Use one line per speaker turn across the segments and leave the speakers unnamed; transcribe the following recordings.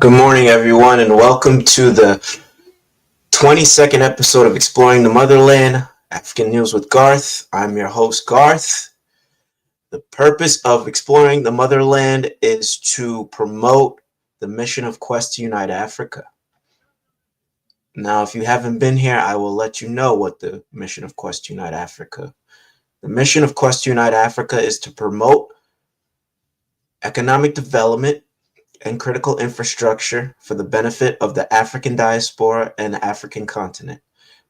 Good morning, everyone, and welcome to the 22nd episode of Exploring the Motherland, African News with Garth. I'm your host, Garth. The purpose of Exploring the Motherland is to promote the mission of Quest to Unite Africa. Now, if you haven't been here, I will let you know what the mission of Quest to Unite Africa. The mission of Quest to Unite Africa is to promote economic development and critical infrastructure for the benefit of the African diaspora and the African continent.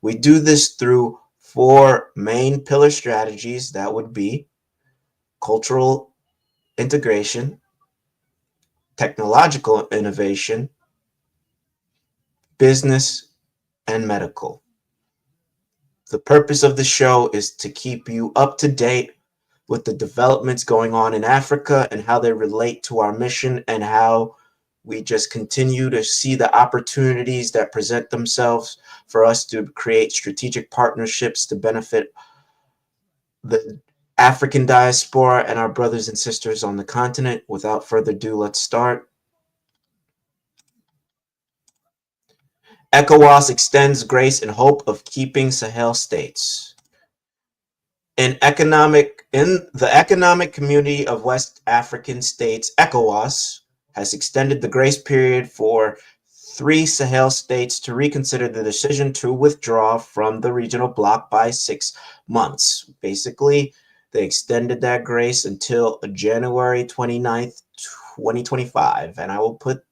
We do this through four main pillar strategies. That would be cultural integration, technological innovation, business, and medical. The purpose of the show is to keep you up to date with the developments going on in Africa and how they relate to our mission and how we just continue to see the opportunities that present themselves for us to create strategic partnerships to benefit the African diaspora and our brothers and sisters on the continent. Without further ado, let's start. ECOWAS extends grace and hope of keeping Sahel states. In the economic community of West African states, ECOWAS has extended the grace period for 3 Sahel states to reconsider the decision to withdraw from the regional bloc by 6 months. Basically, they extended that grace until January 29th, 2025. And I will put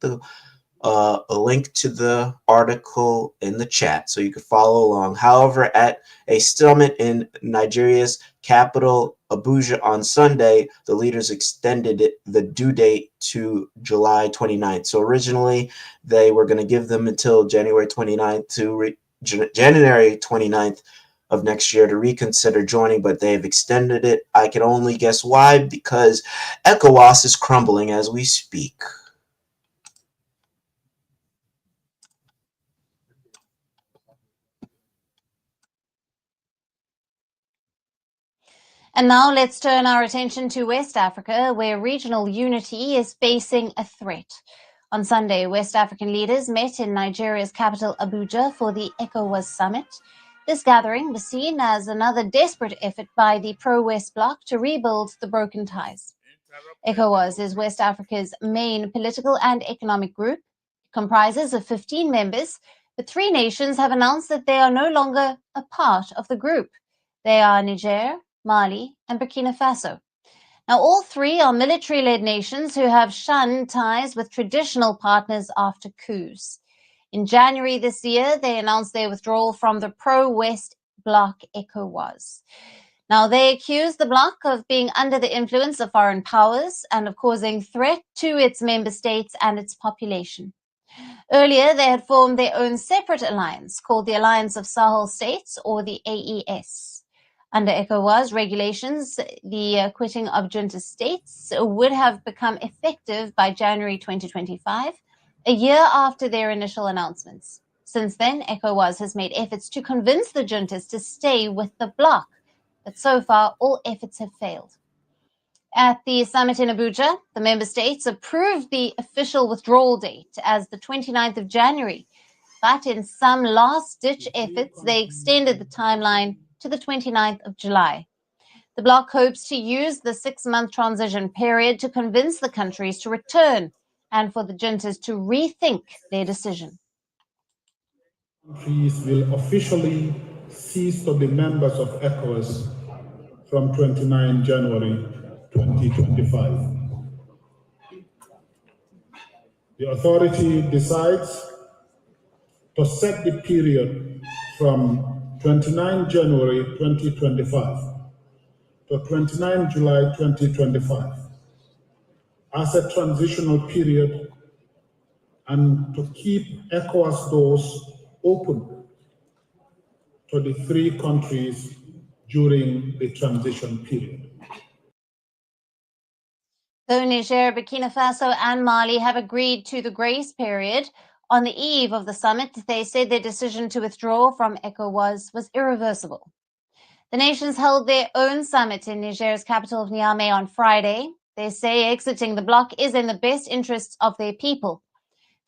a link to the article in the chat so you can follow along. However, at a summit in Nigeria's capital, Abuja, on Sunday, the leaders extended the due date to July 29th. So originally, they were going to give them until January 29th to January 29th of next year to reconsider joining, but they've extended it. I can only guess why, because ECOWAS is crumbling as we speak.
And now let's turn our attention to West Africa, where regional unity is facing a threat. On Sunday, West African leaders met in Nigeria's capital, Abuja, for the ECOWAS summit. This gathering was seen as another desperate effort by the pro-West bloc to rebuild the broken ties. ECOWAS is West Africa's main political and economic group. It comprises of 15 members, but 3 nations have announced that they are no longer a part of the group. They are Niger, Mali, and Burkina Faso. Now, all 3 are military-led nations who have shunned ties with traditional partners after coups. In January this year, they announced their withdrawal from the pro-West bloc ECOWAS. Now, they accuse the bloc of being under the influence of foreign powers and of causing threat to its member states and its population. Earlier, they had formed their own separate alliance called the Alliance of Sahel States, or the AES. Under ECOWAS regulations, the quitting of junta states would have become effective by January 2025, a year after their initial announcements. Since then, ECOWAS has made efforts to convince the juntas to stay with the bloc, but so far all efforts have failed. At the summit in Abuja, the member states approved the official withdrawal date as the 29th of January, but in some last-ditch efforts, they extended the timeline to the 29th of July. The bloc hopes to use the 6-month transition period to convince the countries to return and for the juntas to rethink their decision.
Countries will officially cease to be members of ECOWAS from 29 January 2025. The authority decides to set the period from 29 January 2025 to 29 July 2025 as a transitional period and to keep ECOWAS doors open to the 3 countries during the transition period.
Though Niger, Burkina Faso, and Mali have agreed to the grace period, on the eve of the summit, they said their decision to withdraw from ECOWAS was irreversible. The nations held their own summit in Niger's capital of Niamey on Friday. They say exiting the bloc is in the best interests of their people.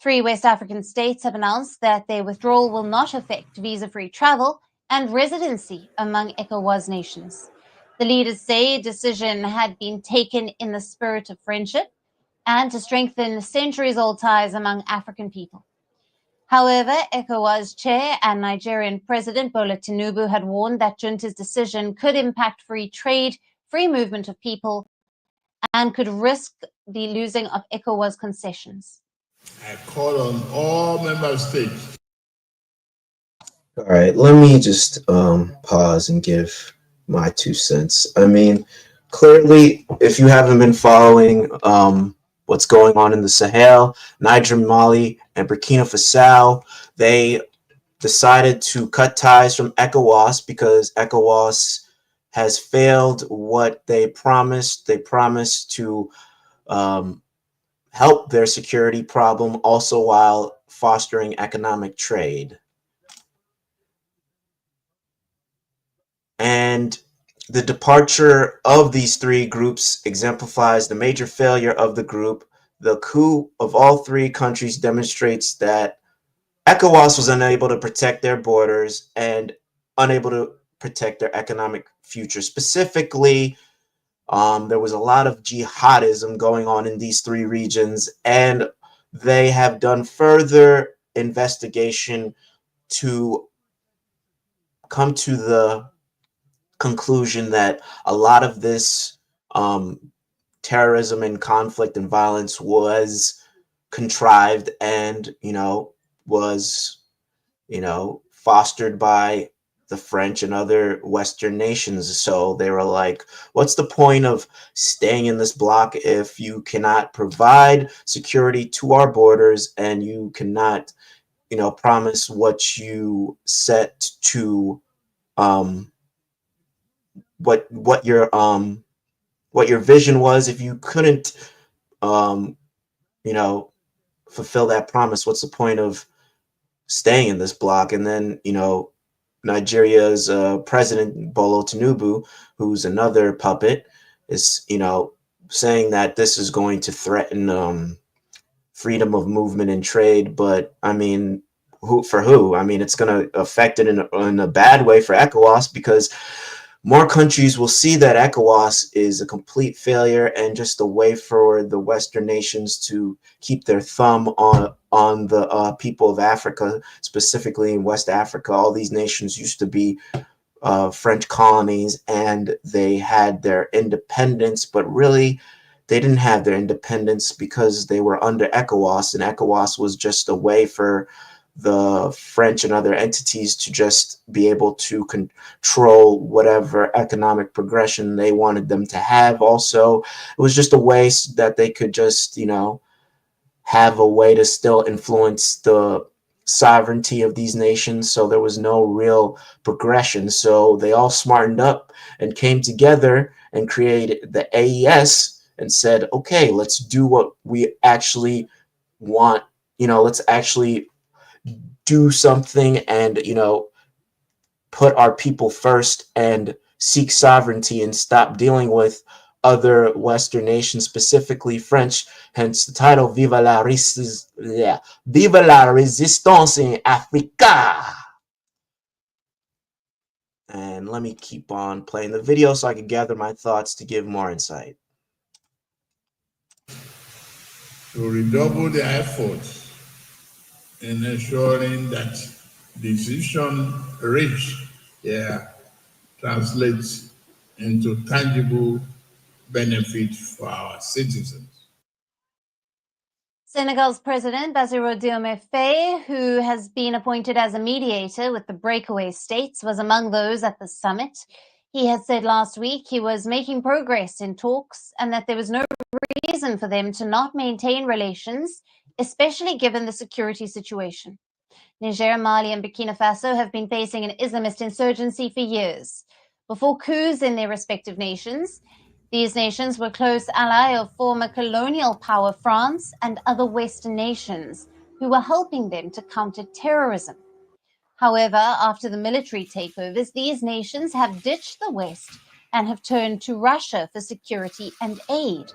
3 West African states have announced that their withdrawal will not affect visa-free travel and residency among ECOWAS nations. The leaders say a decision had been taken in the spirit of friendship and to strengthen centuries-old ties among African people. However, ECOWAS chair and Nigerian President Bola Tinubu had warned that junta's decision could impact free trade, free movement of people, and could risk the losing of ECOWAS concessions.
I call on all member states.
All right, let me just pause and give my 2 cents. I mean, clearly, if you haven't been following what's going on in the Sahel, Niger, Mali, and Burkina Faso, they decided to cut ties from ECOWAS because ECOWAS has failed what they promised. They promised to help their security problem also while fostering economic trade. And the departure of these 3 groups exemplifies the major failure of the group. The coup of all 3 countries demonstrates that ECOWAS was unable to protect their borders and unable to protect their economic future. Specifically, there was a lot of jihadism going on in these 3 regions, and they have done further investigation to come to the conclusion that a lot of this terrorism and conflict and violence was contrived and, was, fostered by the French and other Western nations. So they were like, what's the point of staying in this block if you cannot provide security to our borders and you cannot, promise what you set to what your vision was. If you couldn't fulfill that promise, what's the point of staying in this block? And then Nigeria's president Bola Tinubu, who's another puppet, is saying that this is going to threaten freedom of movement and trade. But I mean, who? I mean, it's going to affect it in a bad way for ECOWAS, because more countries will see that ECOWAS is a complete failure and just a way for the Western nations to keep their thumb on the people of Africa, specifically in West Africa. All these nations used to be French colonies, and they had their independence, but really they didn't have their independence because they were under ECOWAS, and ECOWAS was just a way for the French and other entities to just be able to control whatever economic progression they wanted them to have. Also, it was just a way that they could just, have a way to still influence the sovereignty of these nations. So there was no real progression. So they all smartened up and came together and created the AES and said, okay, let's do what we actually want. Let's actually do something and, put our people first and seek sovereignty and stop dealing with other Western nations, specifically French, hence the title, Vive la résistance in Afrique. And let me keep on playing the video so I can gather my thoughts to give more insight.
To redouble their efforts in ensuring that decision reached here translates into tangible benefit for our citizens.
Senegal's President Bassirou Diomaye Faye, who has been appointed as a mediator with the breakaway states, was among those at the summit. He had said last week he was making progress in talks and that there was no reason for them to not maintain relations, especially given the security situation. Niger, Mali, and Burkina Faso have been facing an Islamist insurgency for years. Before coups in their respective nations, these nations were close allies of former colonial power France and other Western nations who were helping them to counter terrorism. However, after the military takeovers, these nations have ditched the West and have turned to Russia for security and aid.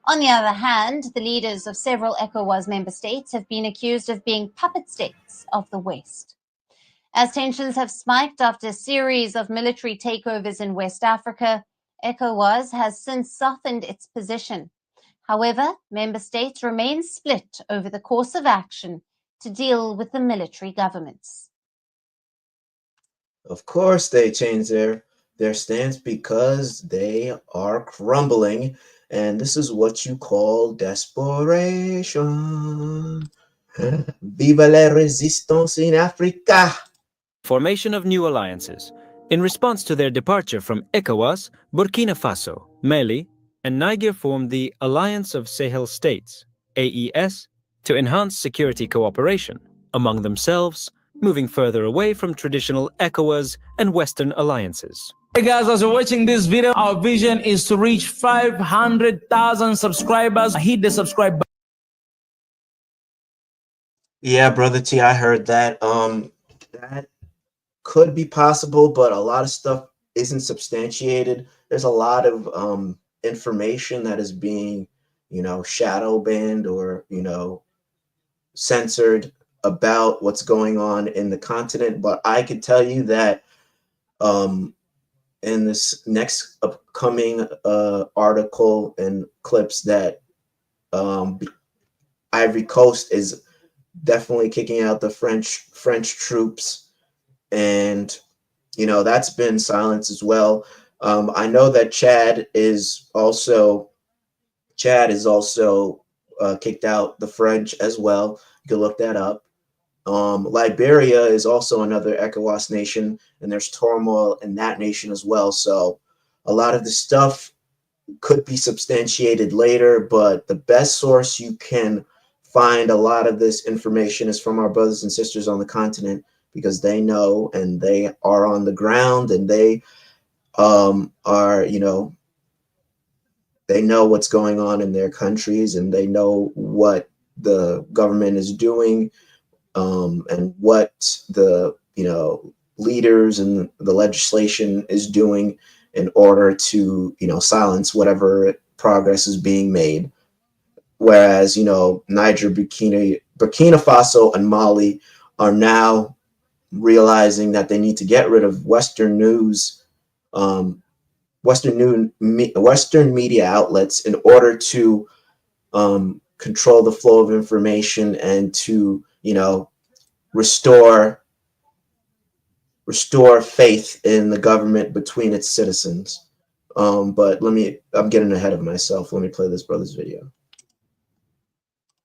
On the other hand, the leaders of several ECOWAS member states have been accused of being puppet states of the West. As tensions have spiked after a series of military takeovers in West Africa, ECOWAS has since softened its position. However, member states remain split over the course of action to deal with the military governments.
Of course, they changed their stance because they are crumbling, and this is what you call desperation. Vive la résistance in Africa!
Formation of new alliances. In response to their departure from ECOWAS, Burkina Faso, Mali, and Niger formed the Alliance of Sahel States, AES, to enhance security cooperation among themselves, moving further away from traditional ECOWAS and Western alliances.
Hey guys, as you're watching this video, our vision is to reach 500,000 subscribers. Hit the subscribe button.
Yeah, Brother T, I heard that. That could be possible, but a lot of stuff isn't substantiated. There's a lot of information that is being, shadow banned or, censored about what's going on in the continent. But I could tell you that in this next upcoming article and clips that Ivory Coast is definitely kicking out the French troops, and that's been silenced as well. I know that Chad is also kicked out the French as well. You can look that up. Liberia is also another ECOWAS nation, and there's turmoil in that nation as well. So a lot of the stuff could be substantiated later, but the best source you can find a lot of this information is from our brothers and sisters on the continent, because they know and they are on the ground, and they are, they know what's going on in their countries, and they know what the government is doing, and what the leaders and the legislation is doing in order to silence whatever progress is being made. Whereas Niger, Burkina Faso, and Mali are now realizing that they need to get rid of Western news, Western media outlets in order to control the flow of information and to restore faith in the government between its citizens. But I'm getting ahead of myself. Let me play this brother's video.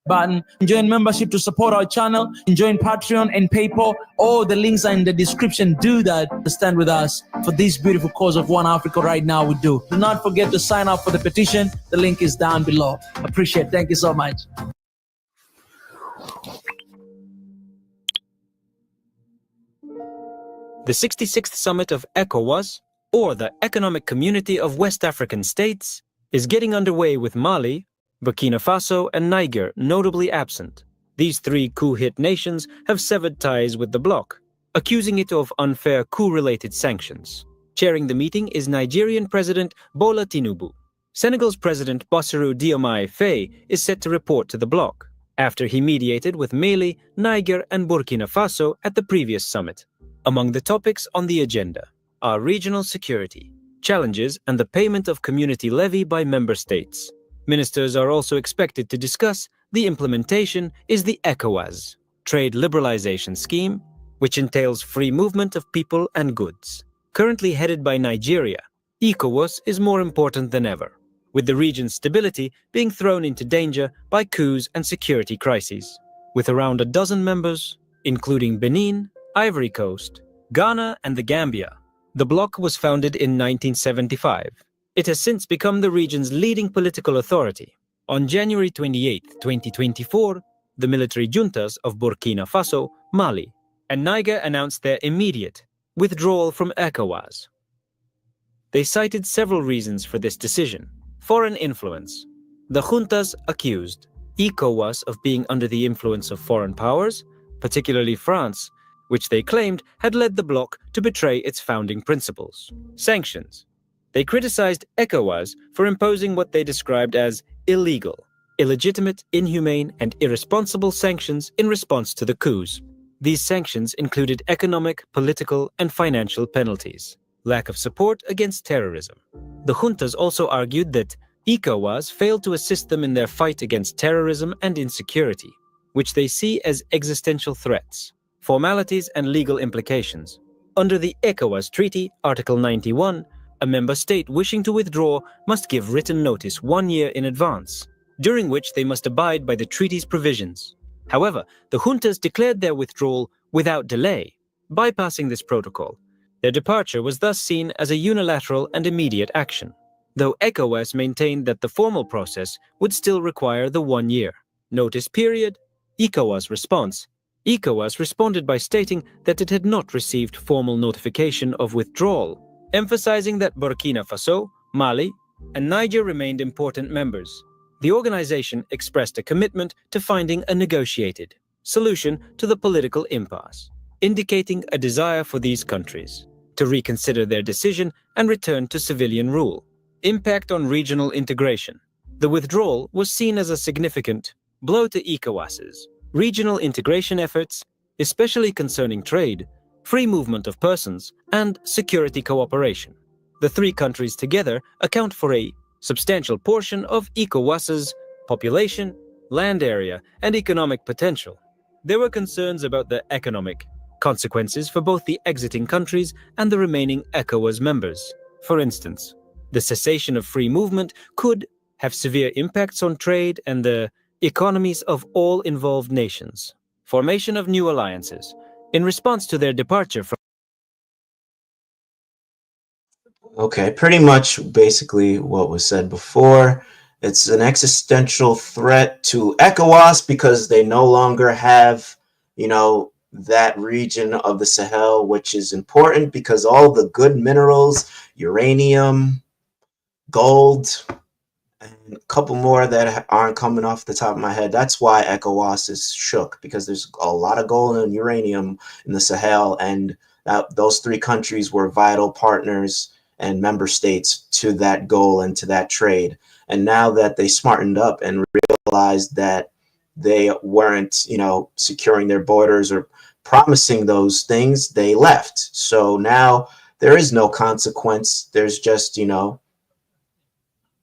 Button, join membership to support our channel, join Patreon and PayPal. All the links are in the description. Do that to stand with us for this beautiful cause of One Africa right now. We do not forget to sign up for the petition. The link is down below. Appreciate it. Thank you so much.
The 66th summit of ECOWAS, or the Economic Community of West African States, is getting underway with Mali, Burkina Faso, and Niger notably absent. These three coup-hit nations have severed ties with the bloc, accusing it of unfair coup-related sanctions. Chairing the meeting is Nigerian President Bola Tinubu. Senegal's President Bassirou Diomaye Faye is set to report to the bloc, after he mediated with Mali, Niger, and Burkina Faso at the previous summit. Among the topics on the agenda are regional security, challenges, and the payment of community levy by member states. Ministers are also expected to discuss the implementation is the ECOWAS trade liberalization scheme, which entails free movement of people and goods. Currently headed by Nigeria, ECOWAS is more important than ever, with the region's stability being thrown into danger by coups and security crises. With around a dozen members, including Benin, Ivory Coast, Ghana, and the Gambia, the bloc was founded in 1975. It has since become the region's leading political authority. On January 28, 2024, the military juntas of Burkina Faso, Mali, and Niger announced their immediate withdrawal from ECOWAS. They cited several reasons for this decision. Foreign influence. The juntas accused ECOWAS of being under the influence of foreign powers, particularly France, which they claimed had led the bloc to betray its founding principles. Sanctions. They criticized ECOWAS for imposing what they described as illegal, illegitimate, inhumane, and irresponsible sanctions in response to the coups. These sanctions included economic, political, and financial penalties, lack of support against terrorism. The juntas also argued that ECOWAS failed to assist them in their fight against terrorism and insecurity, which they see as existential threats, formalities, and legal implications. Under the ECOWAS Treaty, Article 91, a member state wishing to withdraw must give written notice 1 year in advance, during which they must abide by the treaty's provisions. However, the juntas declared their withdrawal without delay, bypassing this protocol. Their departure was thus seen as a unilateral and immediate action, though ECOWAS maintained that the formal process would still require the 1 year notice period. ECOWAS response. ECOWAS responded by stating that it had not received formal notification of withdrawal, emphasizing that Burkina Faso, Mali, and Niger remained important members. The organization expressed a commitment to finding a negotiated solution to the political impasse, indicating a desire for these countries to reconsider their decision and return to civilian rule. Impact on regional integration. The withdrawal was seen as a significant blow to ECOWAS's regional integration efforts, especially concerning trade, free movement of persons, and security cooperation. The three countries together account for a substantial portion of ECOWAS's population, land area, and economic potential. There were concerns about the economic consequences for both the exiting countries and the remaining ECOWAS members. For instance, the cessation of free movement could have severe impacts on trade and the economies of all involved nations. Formation of new alliances. In response to their departure from
Okay, pretty much basically what was said before. It's an existential threat to ECOWAS because they no longer have, that region of the Sahel, which is important because all the good minerals, uranium, gold, and a couple more that aren't coming off the top of my head. That's why ECOWAS is shook, because there's a lot of gold and uranium in the Sahel, and those three countries were vital partners and member states to that goal and to that trade. And now that they smartened up and realized that they weren't, securing their borders or promising those things, they left. So now there is no consequence. There's just,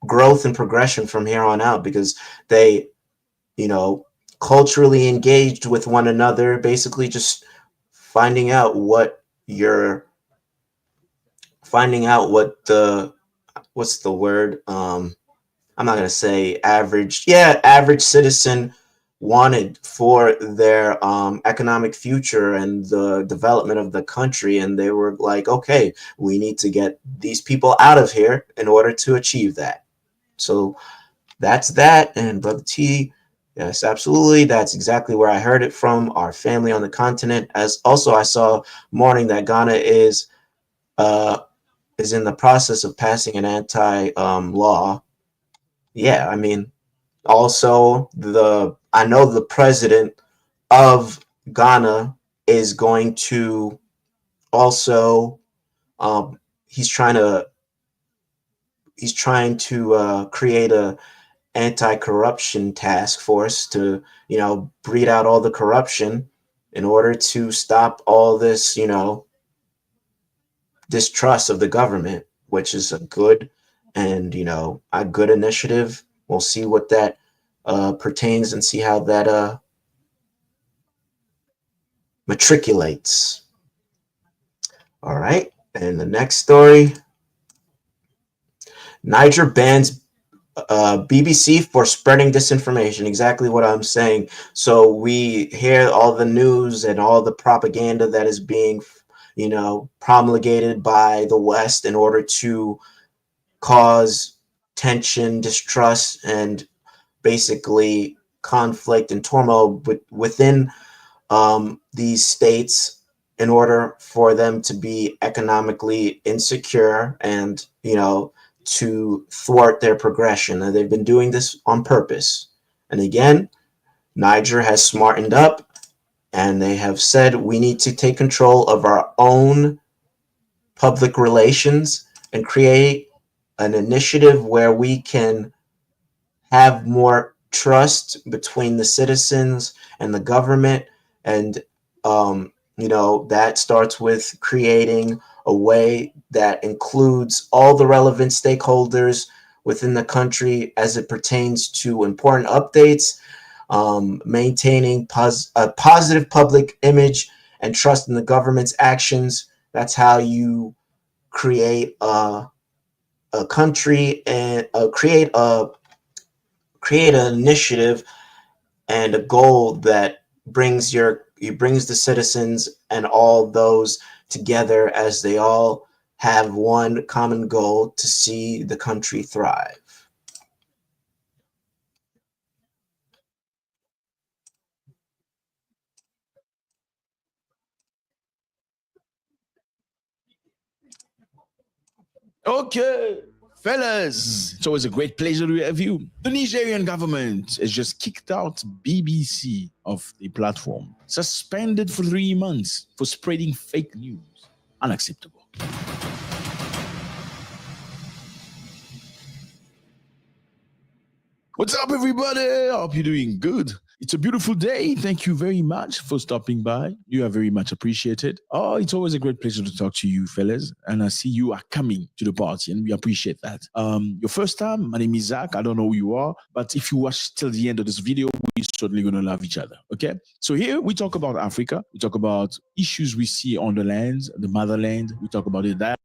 growth and progression from here on out, because they, culturally engaged with one another, basically just finding out what what's the word? I'm not going to say average citizen wanted for their economic future and the development of the country. And they were like, okay, we need to get these people out of here in order to achieve that. So that's that. And Brother T, yes, absolutely. That's exactly where I heard it from, our family on the continent. As also I saw morning that Ghana is in the process of passing an anti-law. Yeah, I mean, also I know the president of Ghana is going to also he's trying to create a anti-corruption task force to breed out all the corruption in order to stop all this distrust of the government, which is a good initiative. We'll see what that pertains and see how that matriculates. All right, and the next story: Niger bans BBC for spreading disinformation. Exactly what I'm saying. So we hear all the news and all the propaganda that is being promulgated by the West in order to cause tension, distrust, and basically conflict and turmoil within these states in order for them to be economically insecure and, to thwart their progression. And they've been doing this on purpose. And again, Niger has smartened up, and they have said we need to take control of our own public relations and create an initiative where we can have more trust between the citizens and the government. And, that starts with creating a way that includes all the relevant stakeholders within the country as it pertains to important updates, maintaining a positive public image and trust in the government's actions. That's how you create a country and create an initiative and a goal that brings the citizens and all those together as they all have one common goal: to see the country thrive.
Okay, fellas, it's always a great pleasure to have you. The Nigerian government has just kicked out BBC off the platform, suspended for 3 months for spreading fake news. Unacceptable. What's up, everybody? I hope you're doing good. It's a beautiful day. Thank you very much for stopping by. You are very much appreciated. Oh, it's always a great pleasure to talk to you, fellas. And I see you are coming to the party, and we appreciate that. Your first time, my name is Zach. I don't know who you are, but if you watch till the end of this video, we're certainly going to love each other. Okay? So here we talk about Africa. We talk about issues we see on the land, the motherland. We talk about it there.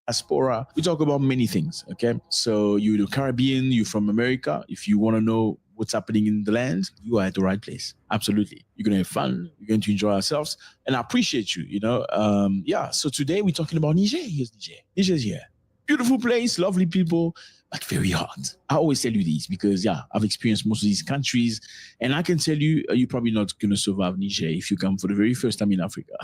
Diaspora. We talk about many things, okay? So you're the Caribbean, you're from America. If you want to know what's happening in the land, you are at the right place. Absolutely. You're going to have fun. You're going to enjoy ourselves. And I appreciate you, Yeah, so today we're talking about Niger. Here's Niger. Niger's here. Beautiful place, lovely people, but very hot. I always tell you this because, I've experienced most of these countries. And I can tell you, you're probably not going to survive Niger if you come for the very first time in Africa.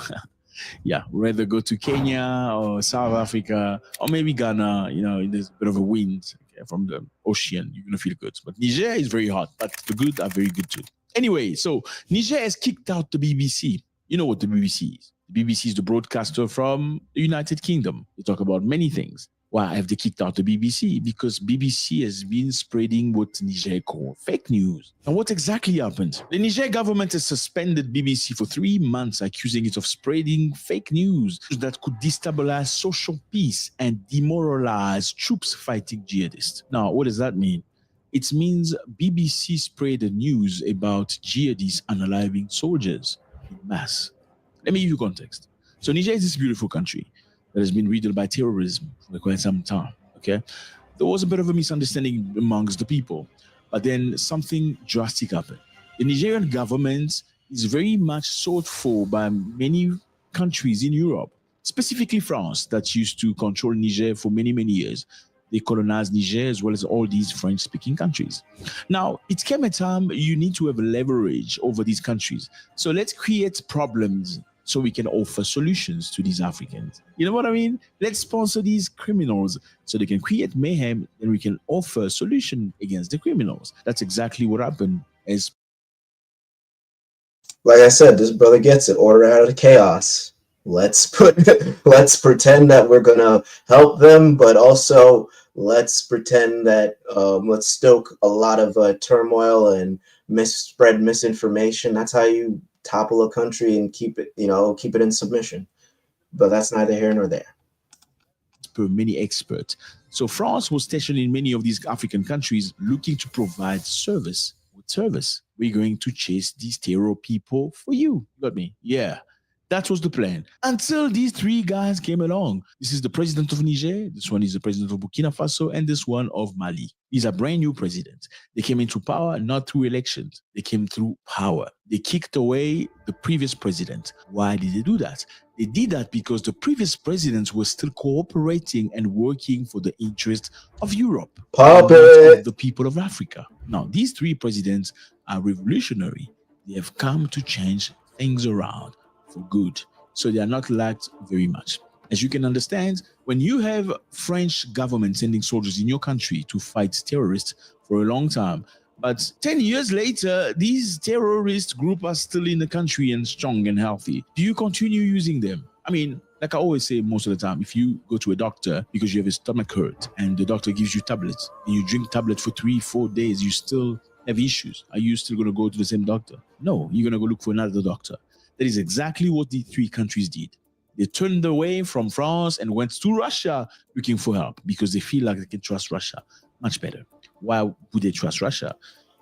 Rather go to Kenya or South Africa or maybe Ghana, there's a bit of a wind from the ocean. You're going to feel good. But Niger is very hot, but the good are very good too. Anyway, so Niger has kicked out the BBC. You know what the BBC is. The BBC is the broadcaster from the United Kingdom. They talk about many things. Why have they kicked out the BBC? Because BBC has been spreading what Niger call fake news. And what exactly happened? The Niger government has suspended BBC for 3 months, accusing it of spreading fake news that could destabilize social peace and demoralize troops fighting jihadists. Now, what does that mean? It means BBC spread the news about jihadists unaliving soldiers in mass. Let me give you context. So Niger is this beautiful country that has been riddled by terrorism for quite some time, okay? There was a bit of a misunderstanding amongst the people, but then something drastic happened. The Nigerian government is very much sought for by many countries in Europe, specifically France, that used to control Niger for many, many years. They colonized Niger as well as all these French-speaking countries. Now, it came a time you need to have leverage over these countries. So let's create problems so we can offer solutions to these Africans. You know what I mean? Let's sponsor these criminals so they can create mayhem, and we can offer a solution against the criminals. That's exactly what happened.
Like I said, this brother gets it. Order out of the chaos. Let's pretend that we're gonna help them, but also let's pretend that let's stoke a lot of turmoil and spread misinformation. That's how you topple a country and keep it in submission. But that's neither here nor there.
Per many experts. So France was stationed in many of these African countries looking to provide service. With service, we're going to chase these terror people for you. Got me? Yeah. That was the plan. Until these 3 guys came along. This is the president of Niger, this one is the president of Burkina Faso, and this one of Mali. These are brand new presidents. They came into power not through elections. They came through power. They kicked away the previous president. Why did they do that? They did that because the previous presidents were still cooperating and working for the interest of Europe, not of the people of Africa. Now, these 3 presidents are revolutionary. They have come to change things around for good. So they are not liked very much. As you can understand, when you have French government sending soldiers in your country to fight terrorists for a long time, But 10 years later, these terrorist groups are still in the country and strong and healthy. Do you continue using them? I mean, like I always say most of the time, if you go to a doctor because you have a stomach hurt and the doctor gives you tablets and you drink tablets for 3-4 days, you still have issues. Are you still going to go to the same doctor? No, you're going to go look for another doctor. That is exactly what the three countries did. They turned away from France and went to Russia looking for help because they feel like they can trust Russia much better. Why would they trust Russia?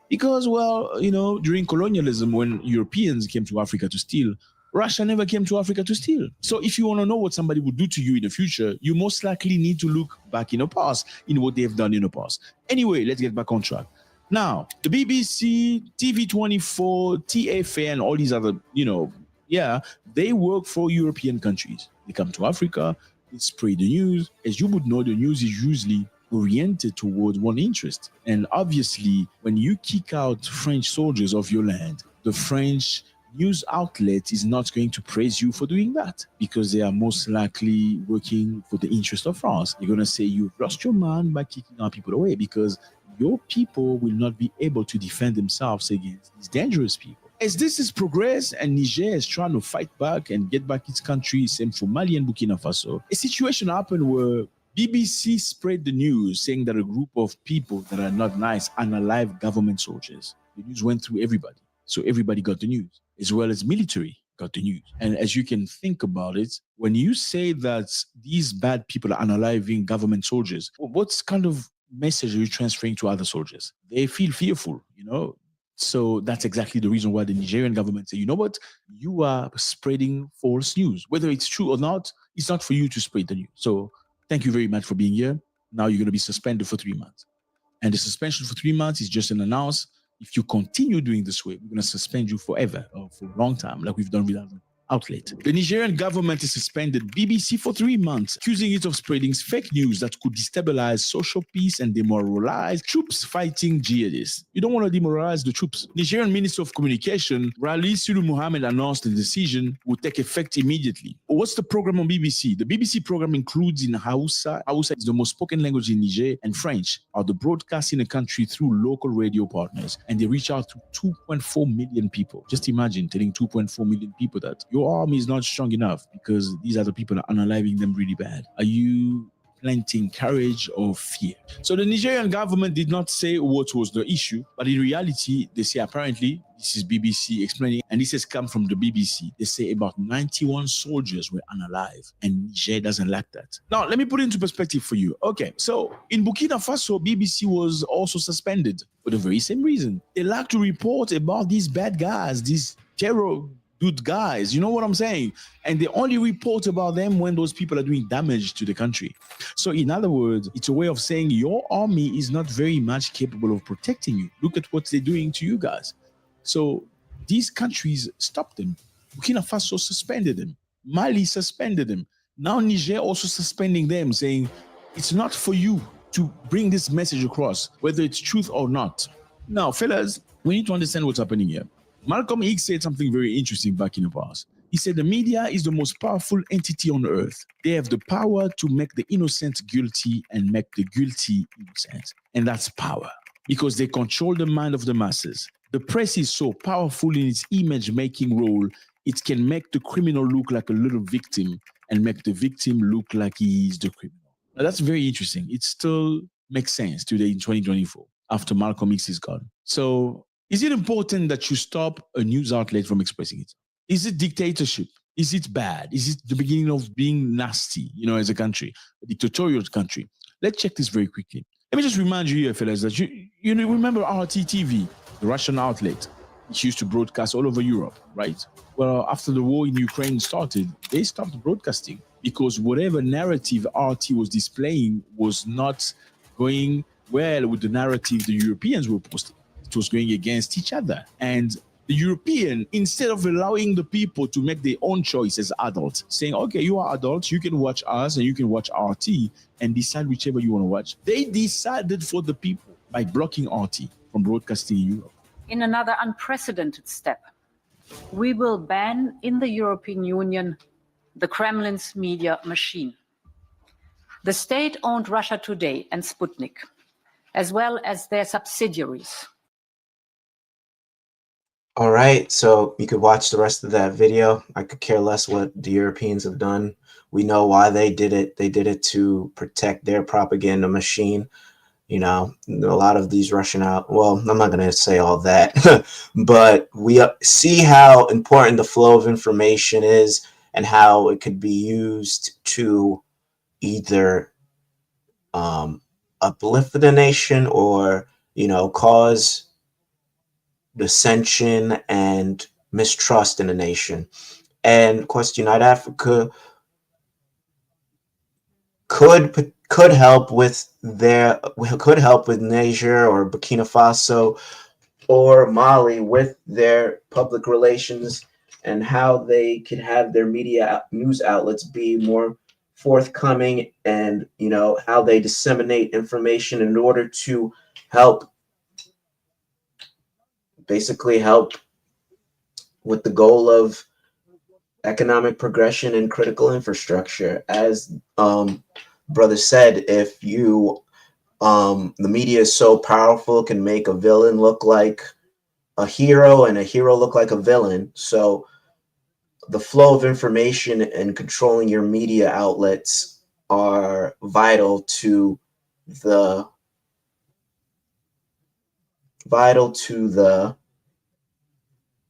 Because, well, you know, during colonialism, when Europeans came to Africa to steal, Russia never came to Africa to steal. So if you want to know what somebody would do to you in the future, you most likely need to look back in the past, in what they've done in the past. Anyway, let's get back on track. Now, the BBC, TV24, TFA, and all these other, they work for European countries. They come to Africa, they spread the news. As you would know, the news is usually oriented towards one interest. And obviously, when you kick out French soldiers off your land, the French news outlet is not going to praise you for doing that because they are most likely working for the interest of France. They're going to say you've lost your mind by kicking our people away because your people will not be able to defend themselves against these dangerous people. As this is progress and Niger is trying to fight back and get back its country, same for Mali and Burkina Faso, a situation happened where BBC spread the news saying that a group of people that are not nice unalive government soldiers. The news went through everybody. So everybody got the news, as well as military got the news. And as you can think about it, when you say that these bad people are unaliving government soldiers, what kind of message are you transferring to other soldiers? They feel fearful, So that's exactly the reason why the Nigerian government say, you know what? You are spreading false news. Whether it's true or not, it's not for you to spread the news. So thank you very much for being here. Now you're going to be suspended for 3 months. And the suspension for 3 months is just an announce. If you continue doing this way, we're going to suspend you forever or for a long time, like we've done with other outlet. The Nigerian government has suspended BBC for 3 months, accusing it of spreading fake news that could destabilize social peace and demoralize troops fighting jihadists. You don't want to demoralize the troops. Nigerian Minister of Communication, Rali Sulu Muhammad, announced the decision will take effect immediately. What's the program on BBC? The BBC program includes in Hausa. Hausa is the most spoken language in Niger, and French are the broadcast in the country through local radio partners, and they reach out to 2.4 million people. Just imagine telling 2.4 million people that your army is not strong enough because these other people are unaliving them really bad. Are you planting courage or fear? So the Nigerian government did not say what was the issue, but in reality, they say apparently, this is BBC explaining, and this has come from the BBC. They say about 91 soldiers were unalive, and Niger doesn't like that. Now, let me put it into perspective for you. Okay, so in Burkina Faso, BBC was also suspended for the very same reason. They like to report about these bad guys, these terror good guys, you know what I'm saying? And they only report about them when those people are doing damage to the country. So in other words, it's a way of saying your army is not very much capable of protecting you. Look at what they're doing to you guys. So these countries stopped them. Burkina Faso suspended them. Mali suspended them. Now Niger also suspending them, saying it's not for you to bring this message across, whether it's truth or not. Now, fellas, we need to understand what's happening here. Malcolm X said something very interesting back in the past. He said the media is the most powerful entity on earth. They have the power to make the innocent guilty and make the guilty innocent. And that's power because they control the mind of the masses. The press is so powerful in its image-making role, it can make the criminal look like a little victim and make the victim look like he is the criminal. Now that's very interesting. It still makes sense today in 2024 after Malcolm X is gone. So is it important that you stop a news outlet from expressing it? Is it dictatorship? Is it bad? Is it the beginning of being nasty, as a country, a dictatorial country? Let's check this very quickly. Let me just remind you here, fellas, that you remember RT-TV, the Russian outlet. It used to broadcast all over Europe, right? Well, after the war in Ukraine started, they stopped broadcasting because whatever narrative RT was displaying was not going well with the narrative the Europeans were posting. It was going against each other. And the European, instead of allowing the people to make their own choice as adults, saying, okay, you are adults, you can watch us and you can watch RT and decide whichever you want to watch, they decided for the people by blocking RT from broadcasting in Europe.
In another unprecedented step, we will ban in the European Union the Kremlin's media machine. The state-owned Russia Today and Sputnik, as well as their subsidiaries,
All right, so you could watch the rest of that video. I could care less what the Europeans have done. We know why they did it. They did it to protect their propaganda machine. You know, a lot of these Russian well, I'm not going to say all that, but we see how important the flow of information is and how it could be used to either uplift the nation or, you know, cause dissension and mistrust in the nation. And of course, United Africa could help with Niger or Burkina Faso or Mali with their public relations and how they can have their media news outlets be more forthcoming, and you know how they disseminate information in order to help with the goal of economic progression and critical infrastructure. As brother said, if you the media is so powerful, it can make a villain look like a hero and a hero look like a villain. So the flow of information and controlling your media outlets are vital to the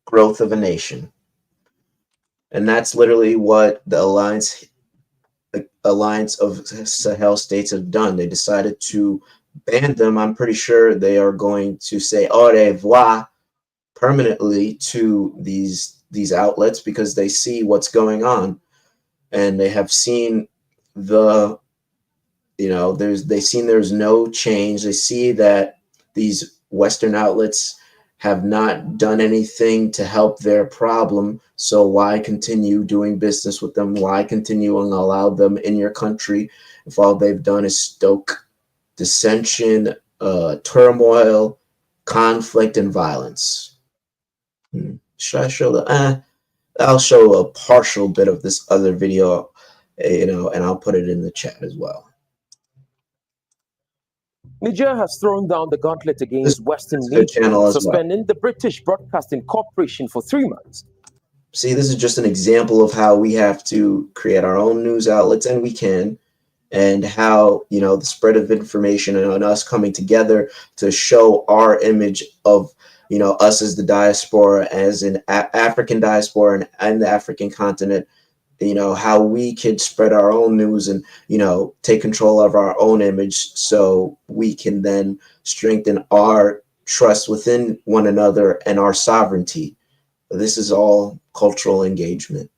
growth of a nation. And that's literally what the Alliance of Sahel states have done. They decided to ban them. I'm pretty sure they are going to say au revoir permanently to these outlets because they see what's going on, and they have seen there's no change. They see that these Western outlets have not done anything to help their problem. So why continue doing business with them? Why continue and allow them in your country if all they've done is stoke dissension, turmoil, conflict, and violence? Should I show the? I'll show a partial bit of this other video, and I'll put it in the chat as well.
Niger has thrown down the gauntlet against Western media, suspending the British Broadcasting Corporation for 3 months.
See, this is just an example of how we have to create our own news outlets, and we can, and how, the spread of information and us coming together to show our image of, us as the diaspora, as an African diaspora and the African continent, how we could spread our own news and, take control of our own image so we can then strengthen our trust within one another and our sovereignty. This is all cultural engagement.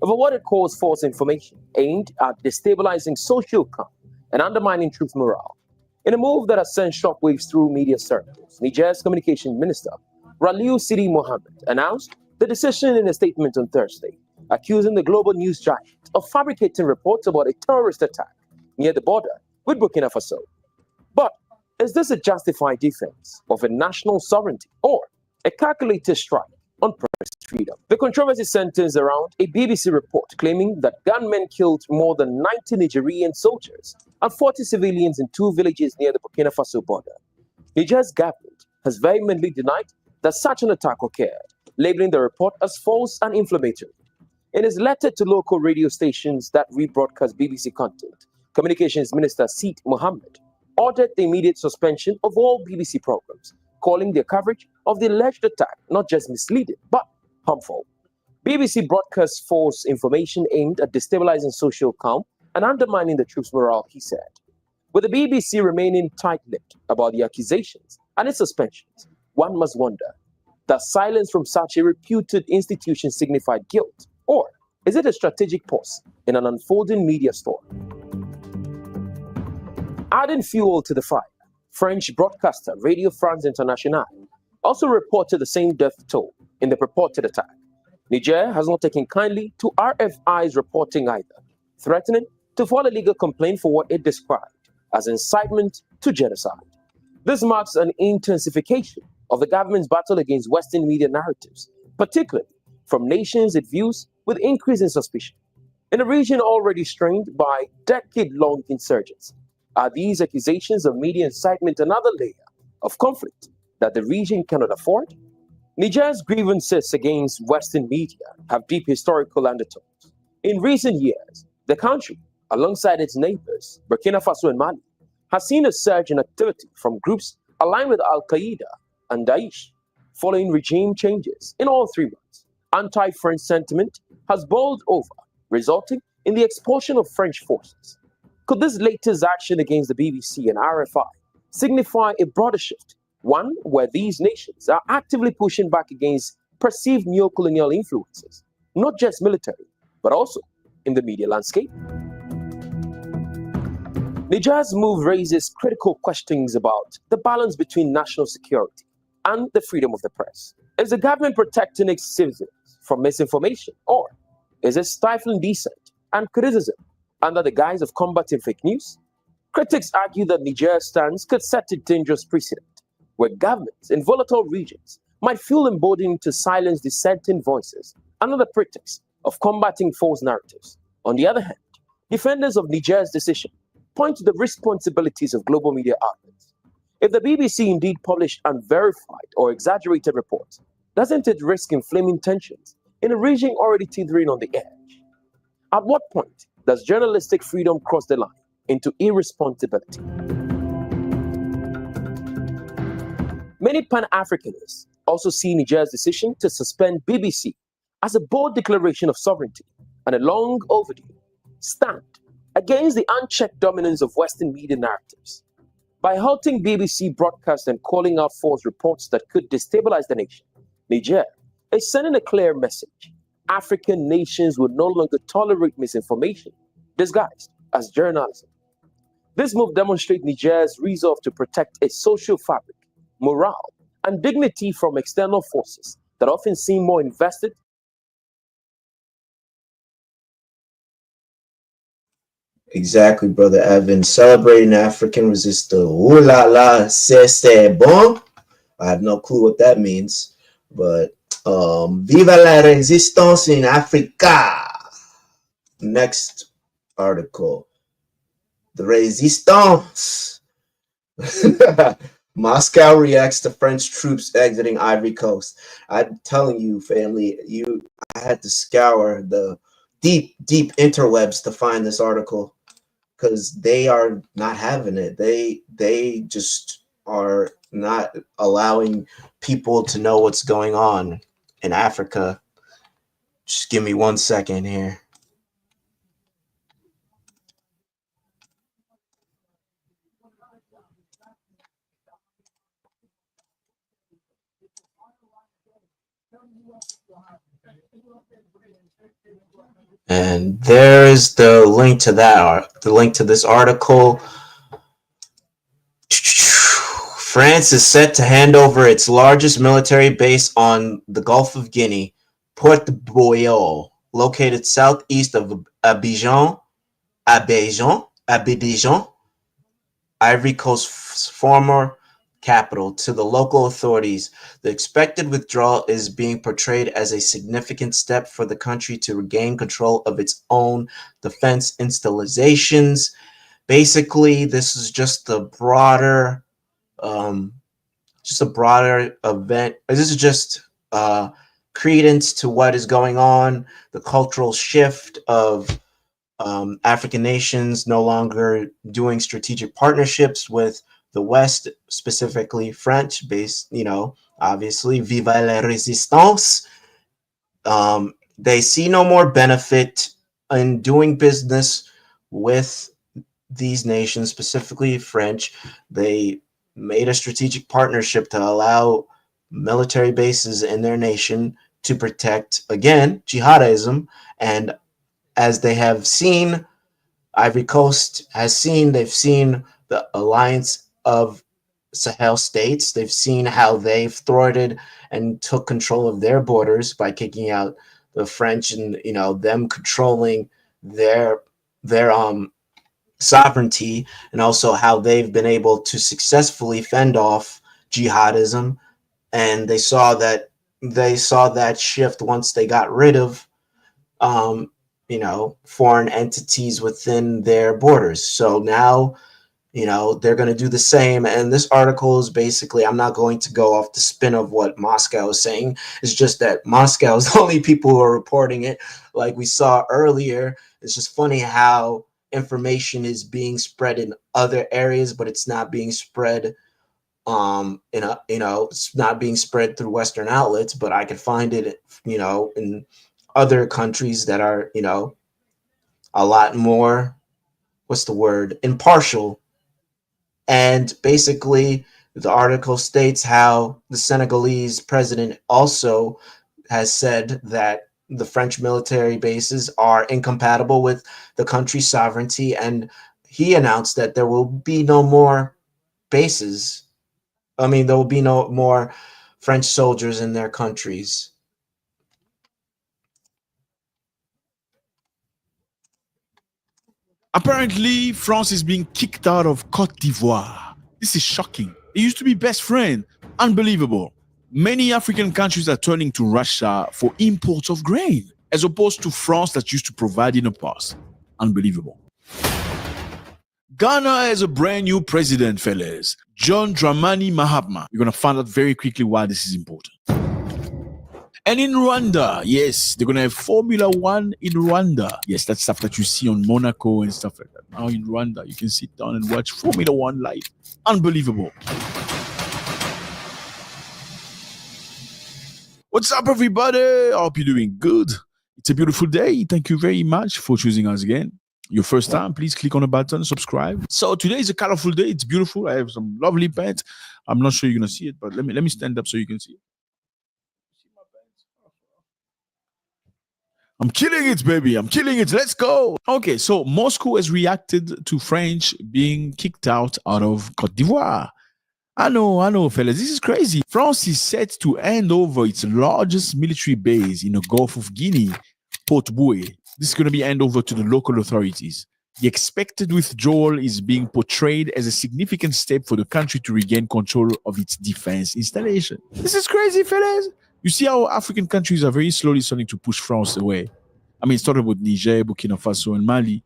Over what it calls false information aimed at destabilizing social calm and undermining troops' morale. In a move that has sent shockwaves through media circles, Niger's communications minister, Raliou Sidi Mohammed, announced the decision in a statement on Thursday, accusing the global news giant of fabricating reports about a terrorist attack near the border with Burkina Faso. But is this a justified defense of a national sovereignty or a calculated strike on press freedom? The controversy centers around a BBC report claiming that gunmen killed more than 90 Nigerian soldiers and 40 civilians in 2 villages near the Burkina Faso border. Niger's government has vehemently denied that such an attack occurred, labeling the report as false and inflammatory. In his letter to local radio stations that rebroadcast BBC content, Communications Minister Sidi Mohammed ordered the immediate suspension of all BBC programs, calling their coverage of the alleged attack not just misleading, but harmful. BBC broadcasts false information aimed at destabilizing social calm and undermining the troops' morale, he said. With the BBC remaining tight-lipped about the accusations and its suspensions, one must wonder, does silence from such a reputed institution signify guilt? Or is it a strategic pause in an unfolding media storm? Adding fuel to the fire, French broadcaster Radio France Internationale also reported the same death toll in the purported attack. Niger has not taken kindly to RFI's reporting either, threatening to file a legal complaint for what it described as incitement to genocide. This marks an intensification of the government's battle against Western media narratives, particularly from nations it views with increasing suspicion. In a region already strained by decade-long insurgents, are these accusations of media incitement another layer of conflict that the region cannot afford? Niger's grievances against Western media have deep historical undertones. In recent years, the country, alongside its neighbors, Burkina Faso and Mali, has seen a surge in activity from groups aligned with Al-Qaeda and Daesh. Following regime changes in all 3 months, anti-French sentiment has boiled over, resulting in the expulsion of French forces. Could this latest action against the BBC and RFI signify a broader shift, one where these nations are actively pushing back against perceived neo-colonial influences, not just military, but also in the media landscape? Niger's move raises critical questions about the balance between national security and the freedom of the press. Is the government protecting its citizens from misinformation, or is it stifling dissent and criticism under the guise of combating fake news? Critics argue that Niger's stance could set a dangerous precedent, where governments in volatile regions might feel emboldened to silence dissenting voices under the pretext of combating false narratives. On the other hand, defenders of Niger's decision point to the responsibilities of global media outlets. If the BBC indeed published unverified or exaggerated reports, doesn't it risk inflaming tensions in a region already teetering on the edge? At what point does journalistic freedom cross the line into irresponsibility? Many Pan-Africanists also see Niger's decision to suspend BBC as a bold declaration of sovereignty and a long overdue stand against the unchecked dominance of Western media narratives. By halting BBC broadcasts and calling out false reports that could destabilize the nation, Niger is sending a clear message. African nations will no longer tolerate misinformation disguised as journalism. This move demonstrates Niger's resolve to protect its social fabric, morale, and dignity from external forces that often seem more invested.
Exactly, Brother Evan. Celebrating African resistance. Ooh la la, c'est bon. I have no clue what that means, but Vive la résistance in Africa. Next article. The résistance. Moscow reacts to French troops exiting Ivory Coast. I'm telling you, family, I had to scour the deep interwebs to find this article, because they are not having it. They just are not allowing people to know what's going on in Africa. Just give me 1 second here. And there is the link to the link to this article. France is set to hand over its largest military base on the Gulf of Guinea, Port Boyal, located southeast of Abidjan, Ivory Coast's former capital, to the local authorities. The expected withdrawal is being portrayed as a significant step for the country to regain control of its own defense installations. Basically, this is just a broader event. This is just credence to what is going on, the cultural shift of African nations no longer doing strategic partnerships with the West, specifically French based, obviously, Vive la résistance. They see no more benefit in doing business with these nations, specifically French. They made a strategic partnership to allow military bases in their nation to protect, again, jihadism. And as they have seen, Ivory Coast has seen, they've seen the alliance of Sahel states. They've seen how they've thwarted and took control of their borders by kicking out the French and, them controlling their sovereignty, and also how they've been able to successfully fend off jihadism. And they saw that shift once they got rid of foreign entities within their borders. So now you know, they're going to do the same. And this article is basically, I'm not going to go off the spin of what Moscow is saying. It's just that Moscow is the only people who are reporting it. Like we saw earlier, it's just funny how information is being spread in other areas, but it's not being spread it's not being spread through Western outlets, but I could find it, you know, in other countries that are, you know, a lot more, what's the word, impartial. And basically, the article states how the Senegalese president also has said that the French military bases are incompatible with the country's sovereignty, and he announced that there will be no more bases. I mean, there will be no more French soldiers in their countries.
Apparently, France is being kicked out of Côte d'Ivoire. This is shocking. They used to be best friends. Unbelievable. Many African countries are turning to Russia for imports of grain, as opposed to France that used to provide in the past. Unbelievable. Ghana has a brand new president, fellas. John Dramani Mahama. You're going to find out very quickly why this is important. And in Rwanda, yes, they're going to have Formula One in Rwanda. Yes, that's stuff that you see on Monaco and stuff like that. Now in Rwanda, you can sit down and watch Formula One live. Unbelievable. What's up, everybody? I hope you're doing good. It's a beautiful day. Thank you very much for choosing us again. Your first time, please click on the button, subscribe. So today is a colorful day. It's beautiful. I have some lovely pants. I'm not sure you're going to see it, but let me stand up so you can see it. I'm killing it, baby. I'm killing it. Let's go. Okay, so Moscow has reacted to French being kicked out of Côte d'Ivoire. I know, fellas. This is crazy. France is set to hand over its largest military base in the Gulf of Guinea, Port Bouet. This is going to be handed over to the local authorities. The expected withdrawal is being portrayed as a significant step for the country to regain control of its defense installation. This is crazy, fellas. You see how African countries are very slowly starting to push France away. I mean, it started with Niger, Burkina Faso, and Mali,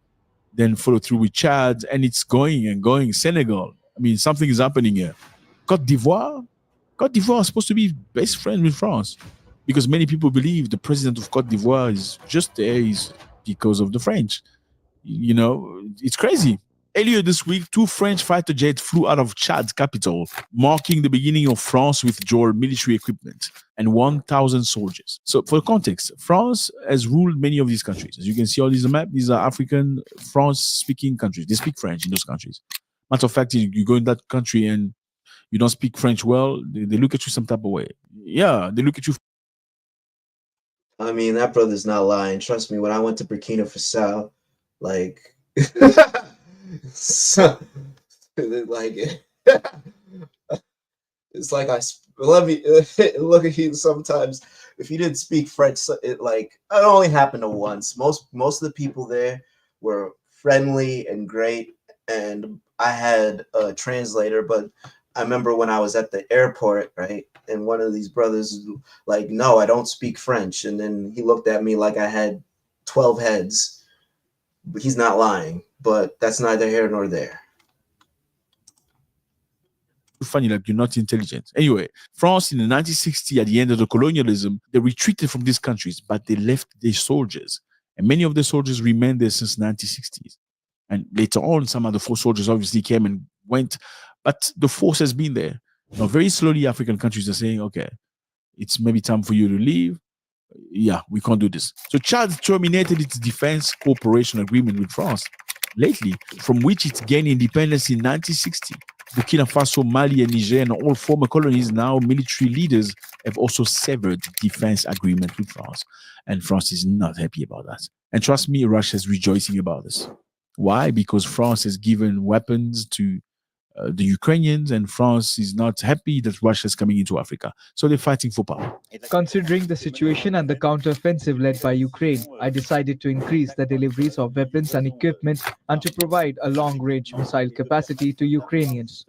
then followed through with Chad, and it's going and going. Senegal. I mean, something is happening here. Côte d'Ivoire is supposed to be best friend with France, because many people believe the president of Côte d'Ivoire is just there is because of the French. You know, it's crazy. Earlier this week, 2 French fighter jets flew out of Chad's capital, marking the beginning of France's withdrawal military equipment and 1,000 soldiers. So for context, France has ruled many of these countries. As you can see on this map, these are African, France-speaking countries. They speak French in those countries. Matter of fact, you go in that country and you don't speak French well, they look at you some type of way. Yeah, they look at you.
I mean, that brother's not lying. Trust me, when I went to Burkina Faso, like, so, like, it's like let me look at you sometimes. If you didn't speak French, it only happened to once. Most of the people there were friendly and great, and I had a translator, but I remember when I was at the airport, right? And one of these brothers like, no, I don't speak French. And then he looked at me like I had 12 heads. But he's not lying, but that's neither here nor there.
Funny, like you're not intelligent. Anyway, France in the 1960s, at the end of the colonialism, they retreated from these countries, but they left their soldiers. And many of the soldiers remained there since the 1960s. And later on, some of the 4 soldiers obviously came and went, but the force has been there. Now, very slowly, African countries are saying, okay, it's maybe time for you to leave. Yeah, we can't do this. So Chad terminated its defense cooperation agreement with France lately, from which it gained independence in 1960. Burkina Faso, Mali, and Niger, and all former colonies, now military leaders, have also severed the defense agreement with France. And France is not happy about that. And trust me, Russia is rejoicing about this. Why? Because France has given weapons to the Ukrainians, and France is not happy that Russia is coming into Africa. So they're fighting for power.
Considering the situation and the counteroffensive led by Ukraine, I decided to increase the deliveries of weapons and equipment and to provide a long-range missile capacity to Ukrainians.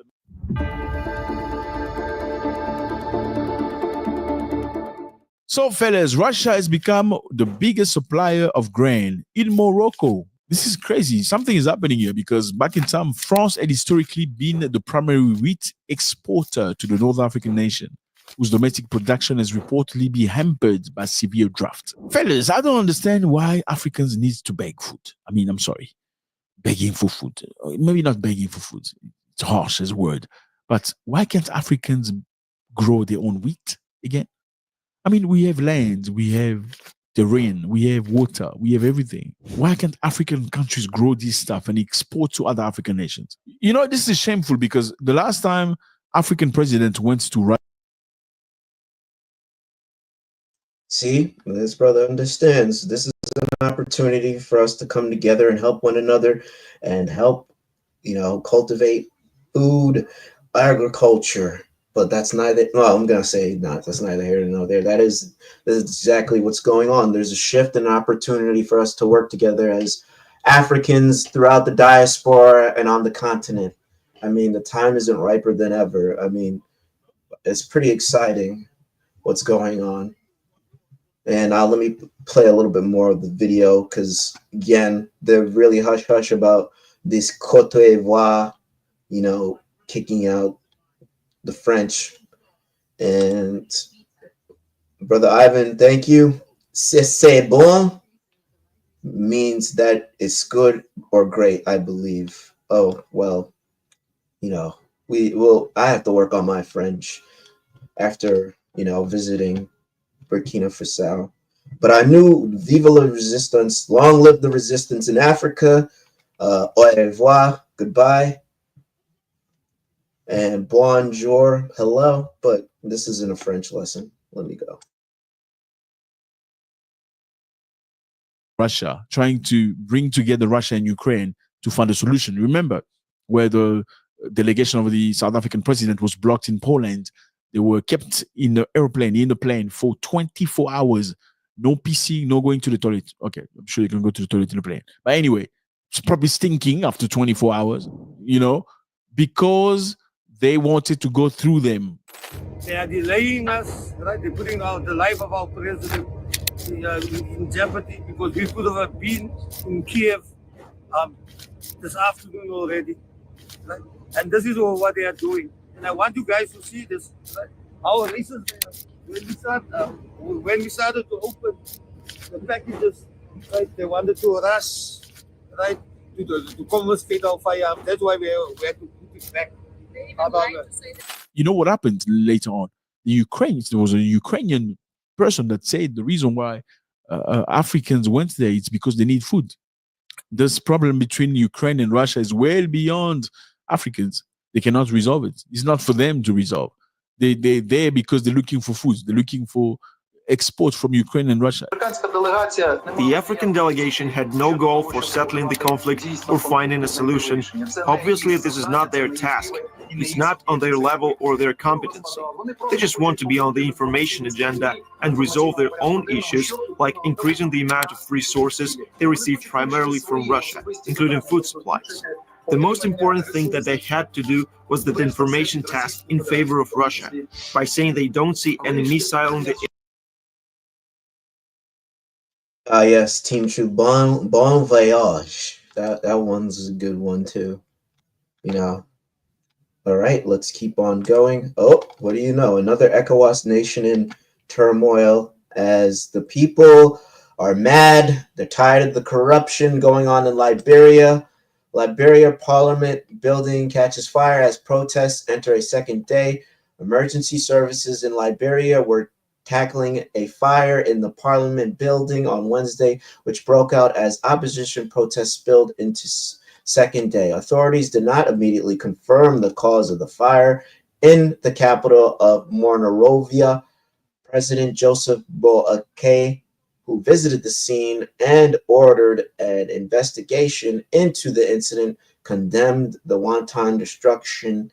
So, fellas, Russia has become the biggest supplier of grain in Morocco. This is crazy. Something is happening here because back in time, France had historically been the primary wheat exporter to the North African nation, whose domestic production has reportedly been hampered by severe drought. Fellas, I don't understand why Africans need to beg food. I mean, I'm sorry, begging for food. Maybe not begging for food. It's harsh as a word. But why can't Africans grow their own wheat again? I mean, we have land, we have the rain, we have water, we have everything. Why can't African countries grow this stuff and export to other African nations? You know, this is shameful because the last time African president went to Russia.
See, this brother understands. This is an opportunity for us to come together and help one another and help, cultivate food, agriculture. But that's neither, well, I'm going to say not, that's neither here nor there. That is exactly what's going on. There's a shift and an opportunity for us to work together as Africans throughout the diaspora and on the continent. I mean, the time isn't riper than ever. I mean, it's pretty exciting what's going on. And let me play a little bit more of the video because, again, they're really hush-hush about this Côte d'Ivoire, kicking out the French. And Brother Ivan, thank you. C'est bon means that it's good or great, I believe. Oh, well, I have to work on my French after, visiting Burkina Faso. But I knew Vive la Resistance, long live the resistance in Africa, au revoir, goodbye, and bonjour, hello, but this isn't a French lesson. Let me go.
Russia, trying to bring together Russia and Ukraine to find a solution. Remember where the delegation of the South African president was blocked in Poland. They were kept in the plane for 24 hours. No PC, no going to the toilet. Okay, I'm sure you can go to the toilet in the plane. But anyway, it's probably stinking after 24 hours, because they wanted to go through them.
They are delaying us, right? They're putting the life of our president in jeopardy because we could have been in Kiev this afternoon already, right? And this is what they are doing. And I want you guys to see this, right? Our races, when we started to open the packages, right? They wanted to rush, right, to confiscate our firearms. That's why we had to put it back.
You know what happened later on? There was a Ukrainian person that said the reason why Africans went there is because they need food. This problem between Ukraine and Russia is well beyond Africans. They cannot resolve it. It's not for them to resolve. They're there because they're looking for food. They're looking for export from Ukraine and Russia.
The African delegation had no goal for settling the conflict or finding a solution. Obviously, this is not their task. It's not on their level or their competency. They just want to be on the information agenda and resolve their own issues, like increasing the amount of resources they receive primarily from Russia, including food supplies. The most important thing that they had to do was the information task in favor of Russia, by saying they don't see any missile in the
Yes, Team True, bon voyage. That one's a good one too. All right, let's keep on going. Oh, what do you know? Another ECOWAS nation in turmoil as the people are mad. They're tired of the corruption going on in Liberia. Liberia Parliament building catches fire as protests enter a second day. Emergency services in Liberia were tackling a fire in the Parliament building on Wednesday, which broke out as opposition protests spilled into second day. Authorities did not immediately confirm the cause of the fire in the capital of Monrovia. President Joseph Boakai, who visited the scene and ordered an investigation into the incident, condemned the wanton destruction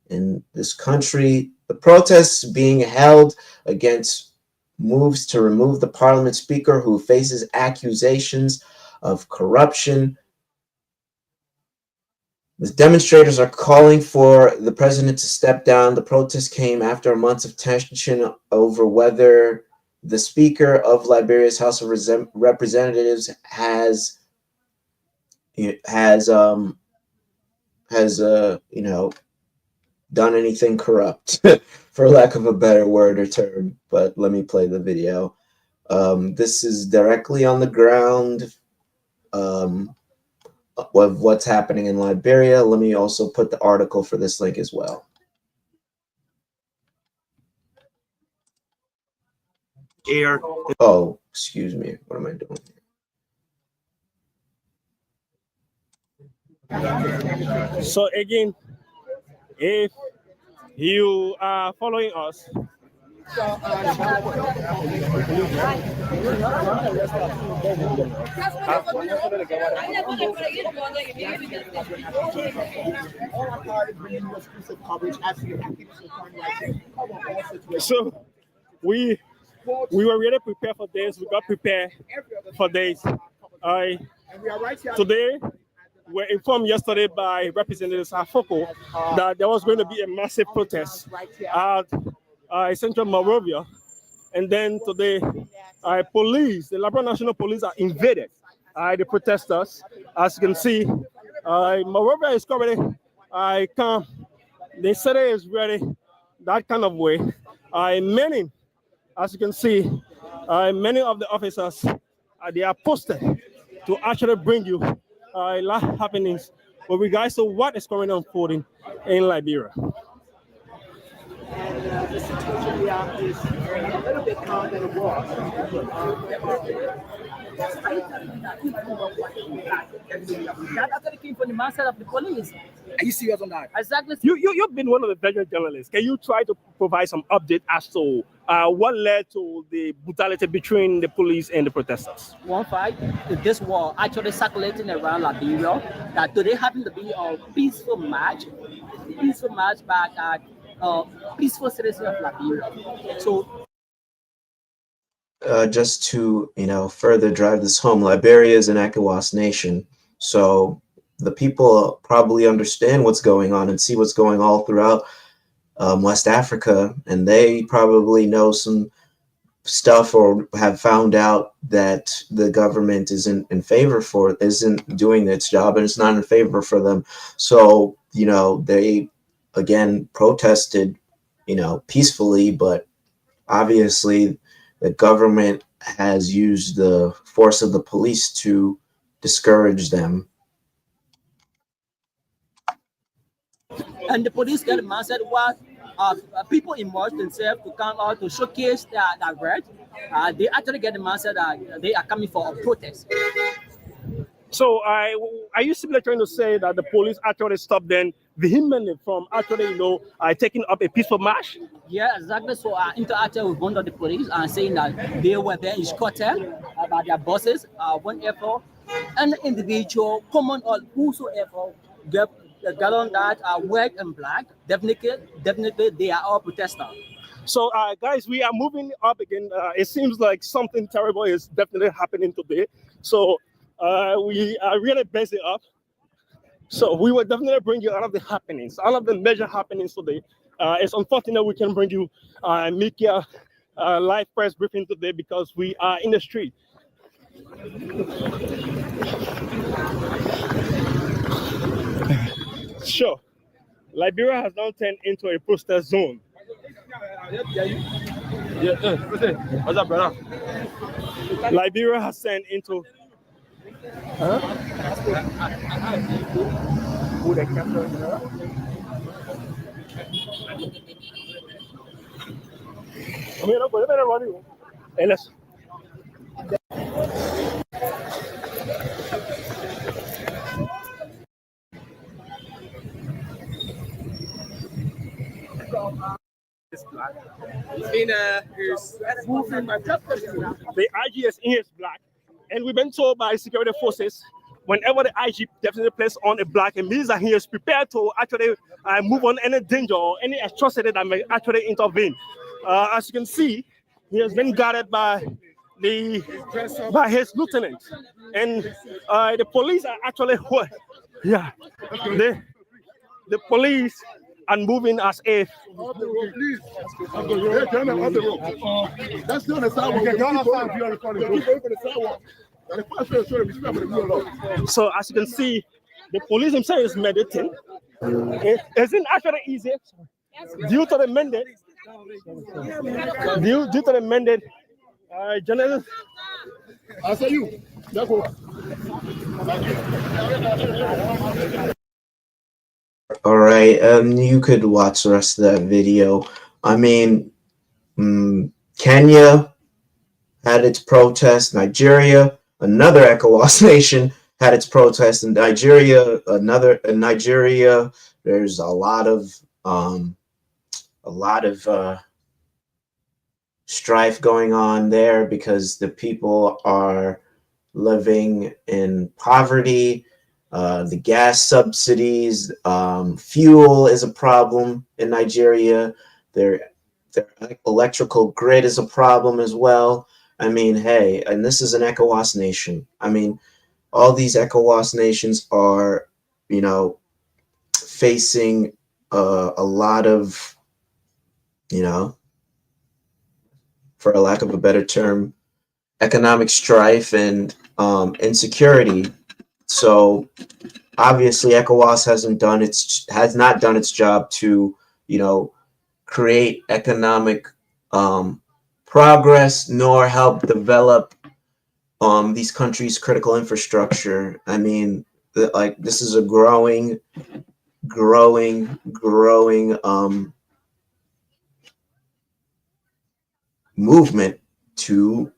in this country. The protests being held against moves to remove the parliament speaker who faces accusations of corruption. The demonstrators are calling for the president to step down. The protest came after months of tension over whether the Speaker of Liberia's House of Representatives has has you know, done anything corrupt, for lack of a better word or term. But let me play the video. This is directly on the ground of what's happening in Liberia. Let me also put the article for this link as well.
Air.
Oh, excuse me. What am I doing here?
So again, if you are following us, so we were really prepared for this. We got prepared for this. Today, we were informed yesterday by Representative Safoko that there was going to be a massive protest at Central Monrovia. And then today, police, the Liberia National Police, are invaded the protesters. As you can see, Monrovia is currently calm. The city is ready that kind of way. Many, as you can see, many of the officers, they are posted to actually bring you live happenings with regards to what is currently unfolding in Liberia.
And the situation here is a little bit calmer than it was. That actually came from the mindset of the police. Are you serious on that? Exactly.
You've been one of the veteran journalists. Can you try to provide some update as to what led to the brutality between the police and the protesters?
One fight, this war actually circulating around Liberia. That today happened to be a peaceful march back at peaceful citizens of Liberia. So,
just to, you know, further drive this home, Liberia is an ECOWAS nation, so the people probably understand what's going on and see what's going all throughout West Africa, and they probably know some stuff or have found out that the government isn't doing its job, and it's not in favor for them. So, you know, they again protested, you know, peacefully, but obviously the government has used the force of the police to discourage them.
And the police get the mindset what people emerge themselves to come out to showcase their right. They actually get the mindset that they are coming for a protest.
So are you simply trying to say that the police actually stopped them vehemently from actually, you know, taking up a peaceful march?
Yeah, exactly. So I interacted with one of the police and saying that they were there escorted by their bosses, whenever an individual, common or whosoever, get on that white and black, definitely they are all protesters.
So, guys, we are moving up again. It seems like something terrible is definitely happening today. So we are really busy up. So we will definitely bring you all of the happenings, all of the major happenings today. It's unfortunate we can bring you media live press briefing today because we are in the street. Sure. Liberia has now turned into a protest zone. What's up, brother? Liberia has turned into the IG is in his black, and we've been told by security forces whenever the IG definitely places on a black, it means that he is prepared to actually move on any danger or any atrocity that may actually intervene. As you can see, he has been guarded by his lieutenant, and the police are actually the police are moving as if. So as you can see, the police himself is meditating. It isn't actually easy due to the mandate. Due to the mandate, General. I say you.
All right, you could watch the rest of that video. I mean, Kenya had its protest. Nigeria, another ECOWAS nation, had its protest. In Nigeria, there's a lot of strife going on there because the people are living in poverty. The gas subsidies, fuel is a problem in Nigeria. Their electrical grid is a problem as well. I mean, hey, and this is an ECOWAS nation. I mean, all these ECOWAS nations are, facing a lot of, for a lack of a better term, economic strife and insecurity. So obviously, ECOWAS has not done its job to, create economic progress nor help develop these countries' critical infrastructure. I mean, this is a growing movement to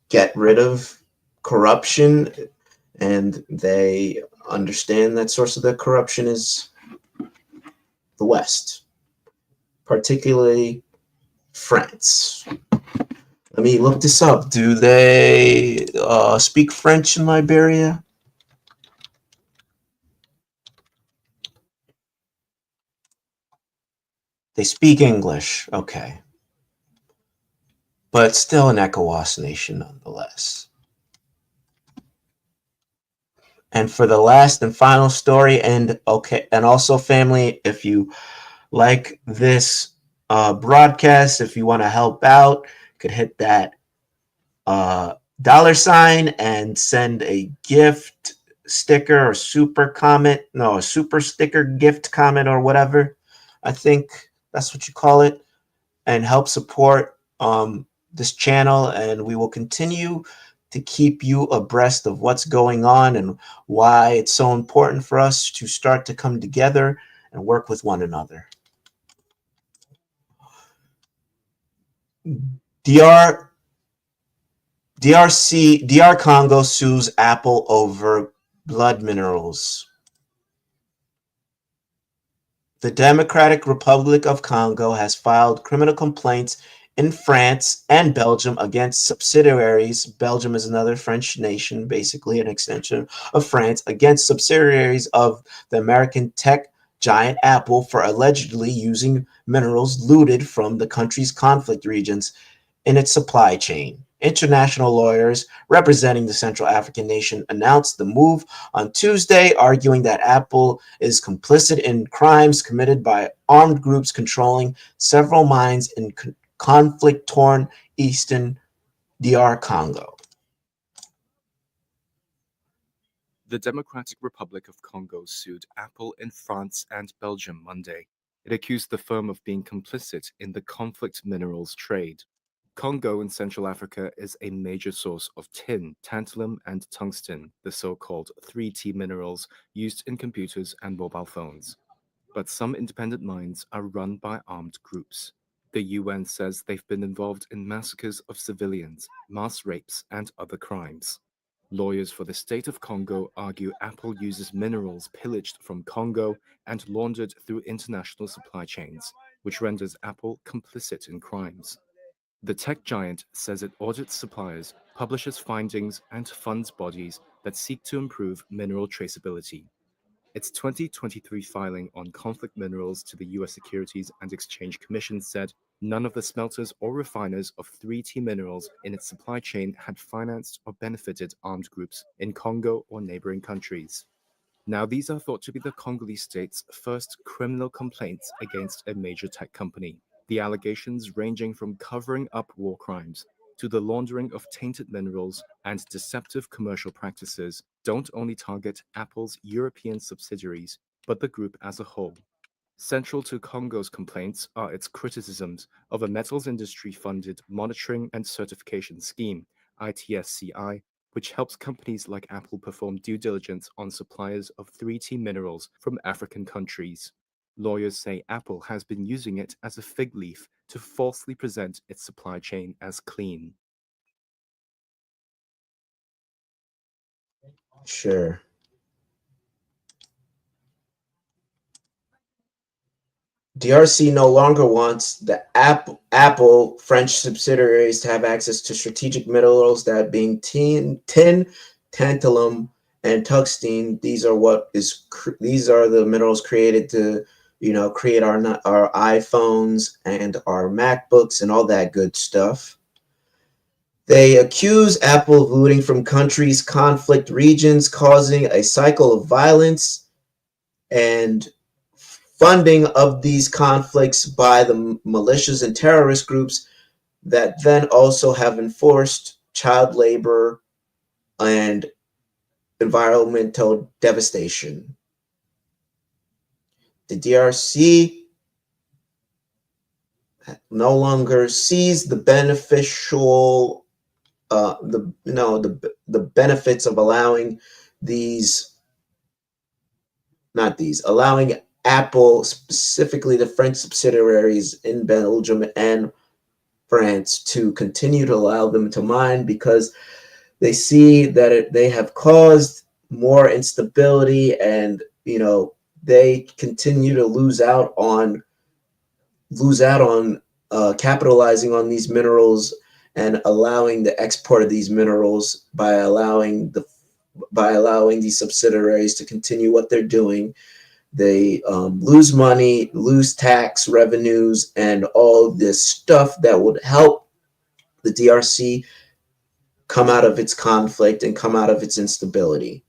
get rid of corruption, and they understand that source of the corruption is the West, particularly France. Let me look this up. Do they speak French in Liberia? They speak English, okay. But still an ECOWAS nation nonetheless. And for the last and final story, and also family, if you like this broadcast, if you want to help out, you could hit that $sign and send a gift sticker or super sticker gift comment or whatever. I think that's what you call it, and help support this channel, and we will continue to keep you abreast of what's going on and why it's so important for us to start to come together and work with one another. DR Congo sues Apple over blood minerals. The Democratic Republic of Congo has filed criminal complaints in France and Belgium against subsidiaries. Belgium is another French nation, basically an extension of France, against subsidiaries of the American tech giant Apple for allegedly using minerals looted from the country's conflict regions in its supply chain. International lawyers representing the Central African nation announced the move on Tuesday, arguing that Apple is complicit in crimes committed by armed groups controlling several mines in conflict-torn eastern DR Congo.
The Democratic Republic of Congo sued Apple in France and Belgium Monday. It accused the firm of being complicit in the conflict minerals trade. Congo in Central Africa is a major source of tin, tantalum, and tungsten, the so-called 3T minerals used in computers and mobile phones. But some independent mines are run by armed groups. The UN says they've been involved in massacres of civilians, mass rapes, and other crimes. Lawyers for the state of Congo argue Apple uses minerals pillaged from Congo and laundered through international supply chains, which renders Apple complicit in crimes. The tech giant says it audits suppliers, publishes findings, and funds bodies that seek to improve mineral traceability. Its 2023 filing on conflict minerals to the U.S. Securities and Exchange Commission said none of the smelters or refiners of 3T minerals in its supply chain had financed or benefited armed groups in Congo or neighboring countries. Now, these are thought to be the Congolese state's first criminal complaints against a major tech company. The allegations ranging from covering up war crimes to the laundering of tainted minerals and deceptive commercial practices don't only target Apple's European subsidiaries, but the group as a whole. Central to Congo's complaints are its criticisms of a metals industry-funded monitoring and certification scheme, ITSCI, which helps companies like Apple perform due diligence on suppliers of 3T minerals from African countries. Lawyers say Apple has been using it as a fig leaf to falsely present its supply chain as clean.
Sure. DRC no longer wants the Apple French subsidiaries to have access to strategic minerals, that being tin, tantalum, and tungsten. These are the minerals created to, create our iPhones and our MacBooks and all that good stuff. They accuse Apple of looting from countries' conflict regions, causing a cycle of violence and funding of these conflicts by the militias and terrorist groups that then also have enforced child labor and environmental devastation. The DRC no longer sees the beneficial, the benefits of allowing allowing Apple, specifically the French subsidiaries in Belgium and France, to continue to allow them to mine, because they see that they have caused more instability, and they continue to lose out on capitalizing on these minerals and allowing the export of these minerals by allowing these subsidiaries to continue what they're doing. They lose money, lose tax revenues, and all this stuff that would help the DRC come out of its conflict and come out of its instability.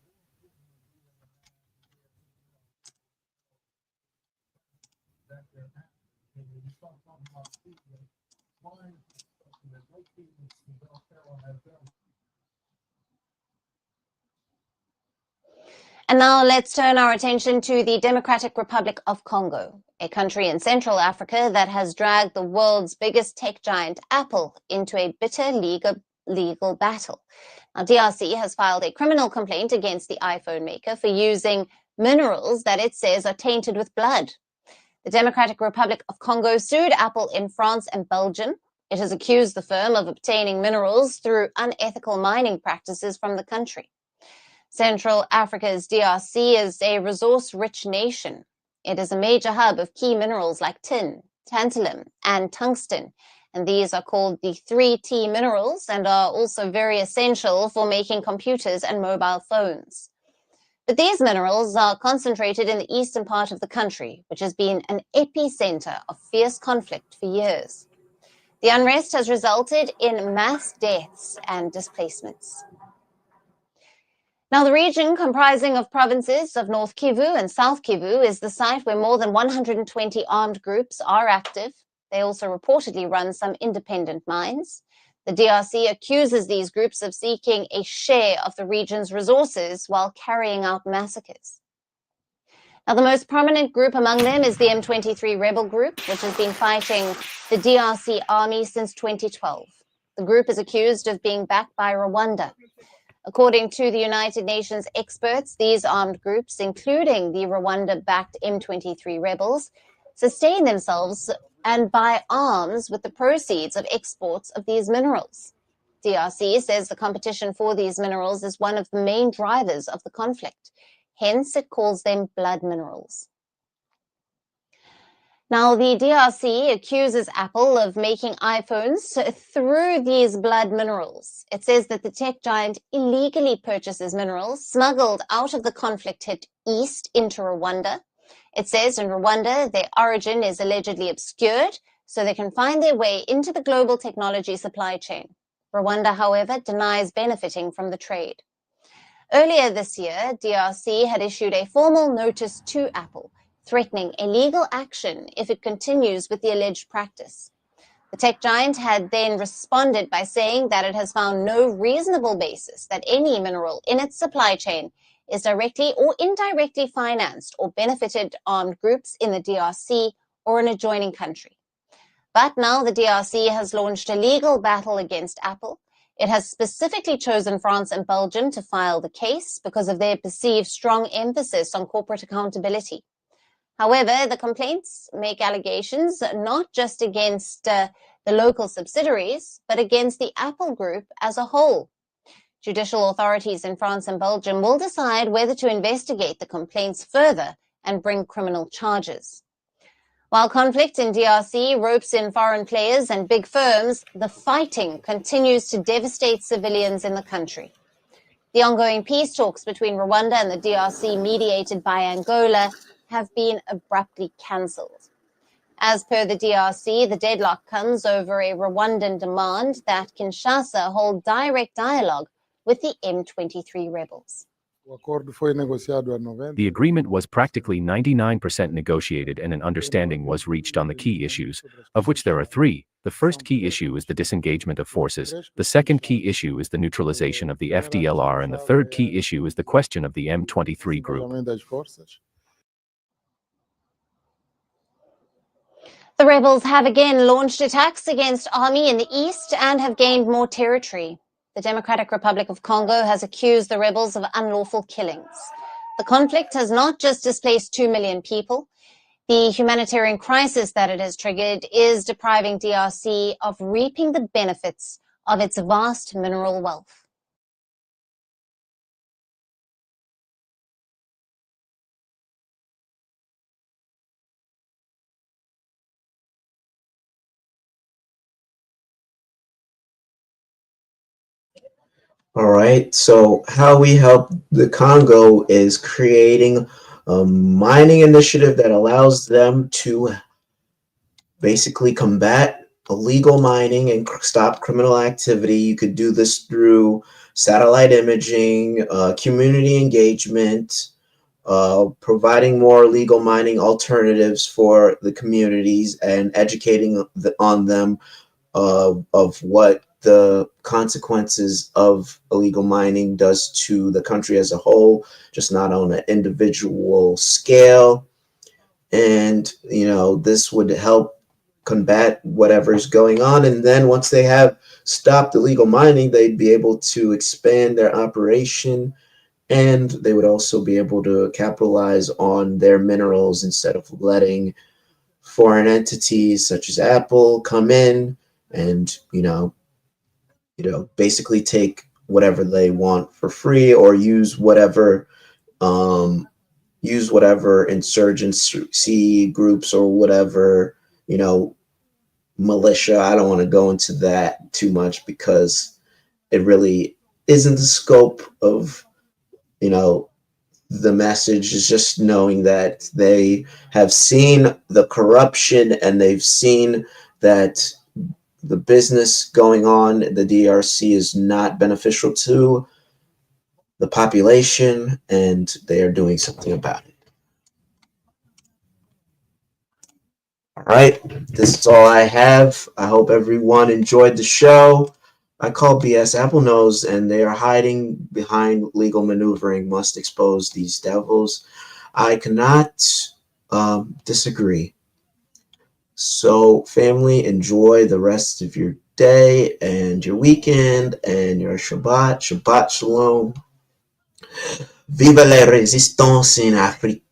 And now let's turn our attention to the Democratic Republic of Congo, a country in Central Africa that has dragged the world's biggest tech giant, Apple, into a bitter legal battle. Now, DRC has filed a criminal complaint against the iPhone maker for using minerals that it says are tainted with blood. The Democratic Republic of Congo sued Apple in France and Belgium. It has accused the firm of obtaining minerals through unethical mining practices from the country. Central Africa's DRC is a resource-rich nation. It is a major hub of key minerals like tin, tantalum, and tungsten, and these are called the 3T minerals and are also very essential for making computers and mobile phones. But these minerals are concentrated in the eastern part of the country, which has been an epicenter of fierce conflict for years. The unrest has resulted in mass deaths and displacements. Now, the region, comprising of provinces of North Kivu and South Kivu, is the site where more than 120 armed groups are active. They also reportedly run some independent mines. The DRC accuses these groups of seeking a share of the region's resources while carrying out massacres. Now, the most prominent group among them is the M23 rebel group, which has been fighting the DRC army since 2012. The group is accused of being backed by Rwanda. According to the United Nations experts, these armed groups, including the Rwanda-backed M23 rebels, sustain themselves and buy arms with the proceeds of exports of these minerals. DRC says the competition for these minerals is one of the main drivers of the conflict. Hence, it calls them blood minerals. Now, the DRC accuses Apple of making iPhones through these blood minerals. It says that the tech giant illegally purchases minerals smuggled out of the conflict-hit east into Rwanda. It says in Rwanda, their origin is allegedly obscured, so they can find their way into the global technology supply chain. Rwanda, however, denies benefiting from the trade. Earlier this year, DRC had issued a formal notice to Apple, threatening a legal action if it continues with the alleged practice. The tech giant had then responded by saying that it has found no reasonable basis that any mineral in its supply chain is directly or indirectly financed or benefited armed groups in the DRC or an adjoining country. But now the DRC has launched a legal battle against Apple. It has specifically chosen France and Belgium to file the case because of their perceived strong emphasis on corporate accountability. However, the complaints make allegations not just against the local subsidiaries, but against the Apple Group as a whole. Judicial authorities in France and Belgium will decide whether to investigate the complaints further and bring criminal charges. While conflict in DRC ropes in foreign players and big firms, the fighting continues to devastate civilians in the country. The ongoing peace talks between Rwanda and the DRC, mediated by Angola, have been abruptly cancelled. As per the DRC, the deadlock comes over a Rwandan demand that Kinshasa hold direct dialogue with the M23 rebels.
The agreement was practically 99% negotiated and an understanding was reached on the key issues, of which there are three. The first key issue is the disengagement of forces, the second key issue is the neutralization of the FDLR, and the third key issue is the question of the M23 group.
The rebels have again launched attacks against army in the east and have gained more territory. The Democratic Republic of Congo has accused the rebels of unlawful killings. The conflict has not just displaced 2 million people. The humanitarian crisis that it has triggered is depriving DRC of reaping the benefits of its vast mineral wealth.
All right, so how we help the Congo is creating a mining initiative that allows them to basically combat illegal mining and stop criminal activity. You could do this through satellite imaging, community engagement, providing more legal mining alternatives for the communities, and educating on them of what the consequences of illegal mining does to the country as a whole, just not on an individual scale. And, you know, this would help combat whatever's going on. And then once they have stopped illegal mining, they'd be able to expand their operation, and they would also be able to capitalize on their minerals instead of letting foreign entities such as Apple come in and, you know, basically take whatever they want for free, or use whatever insurgency groups or whatever, you know, militia. I don't want to go into that too much because it really isn't the scope of, you know, the message. Is just knowing that they have seen the corruption and they've seen that the business going on in the DRC is not beneficial to the population, and they are doing something about it. All right, this is all I have. I hope everyone enjoyed the show. I call BS. Apple knows, and they are hiding behind legal maneuvering. Must expose these devils. I cannot disagree. So, family, enjoy the rest of your day and your weekend and your Shabbat. Shabbat Shalom. Vive la résistance in Afrique.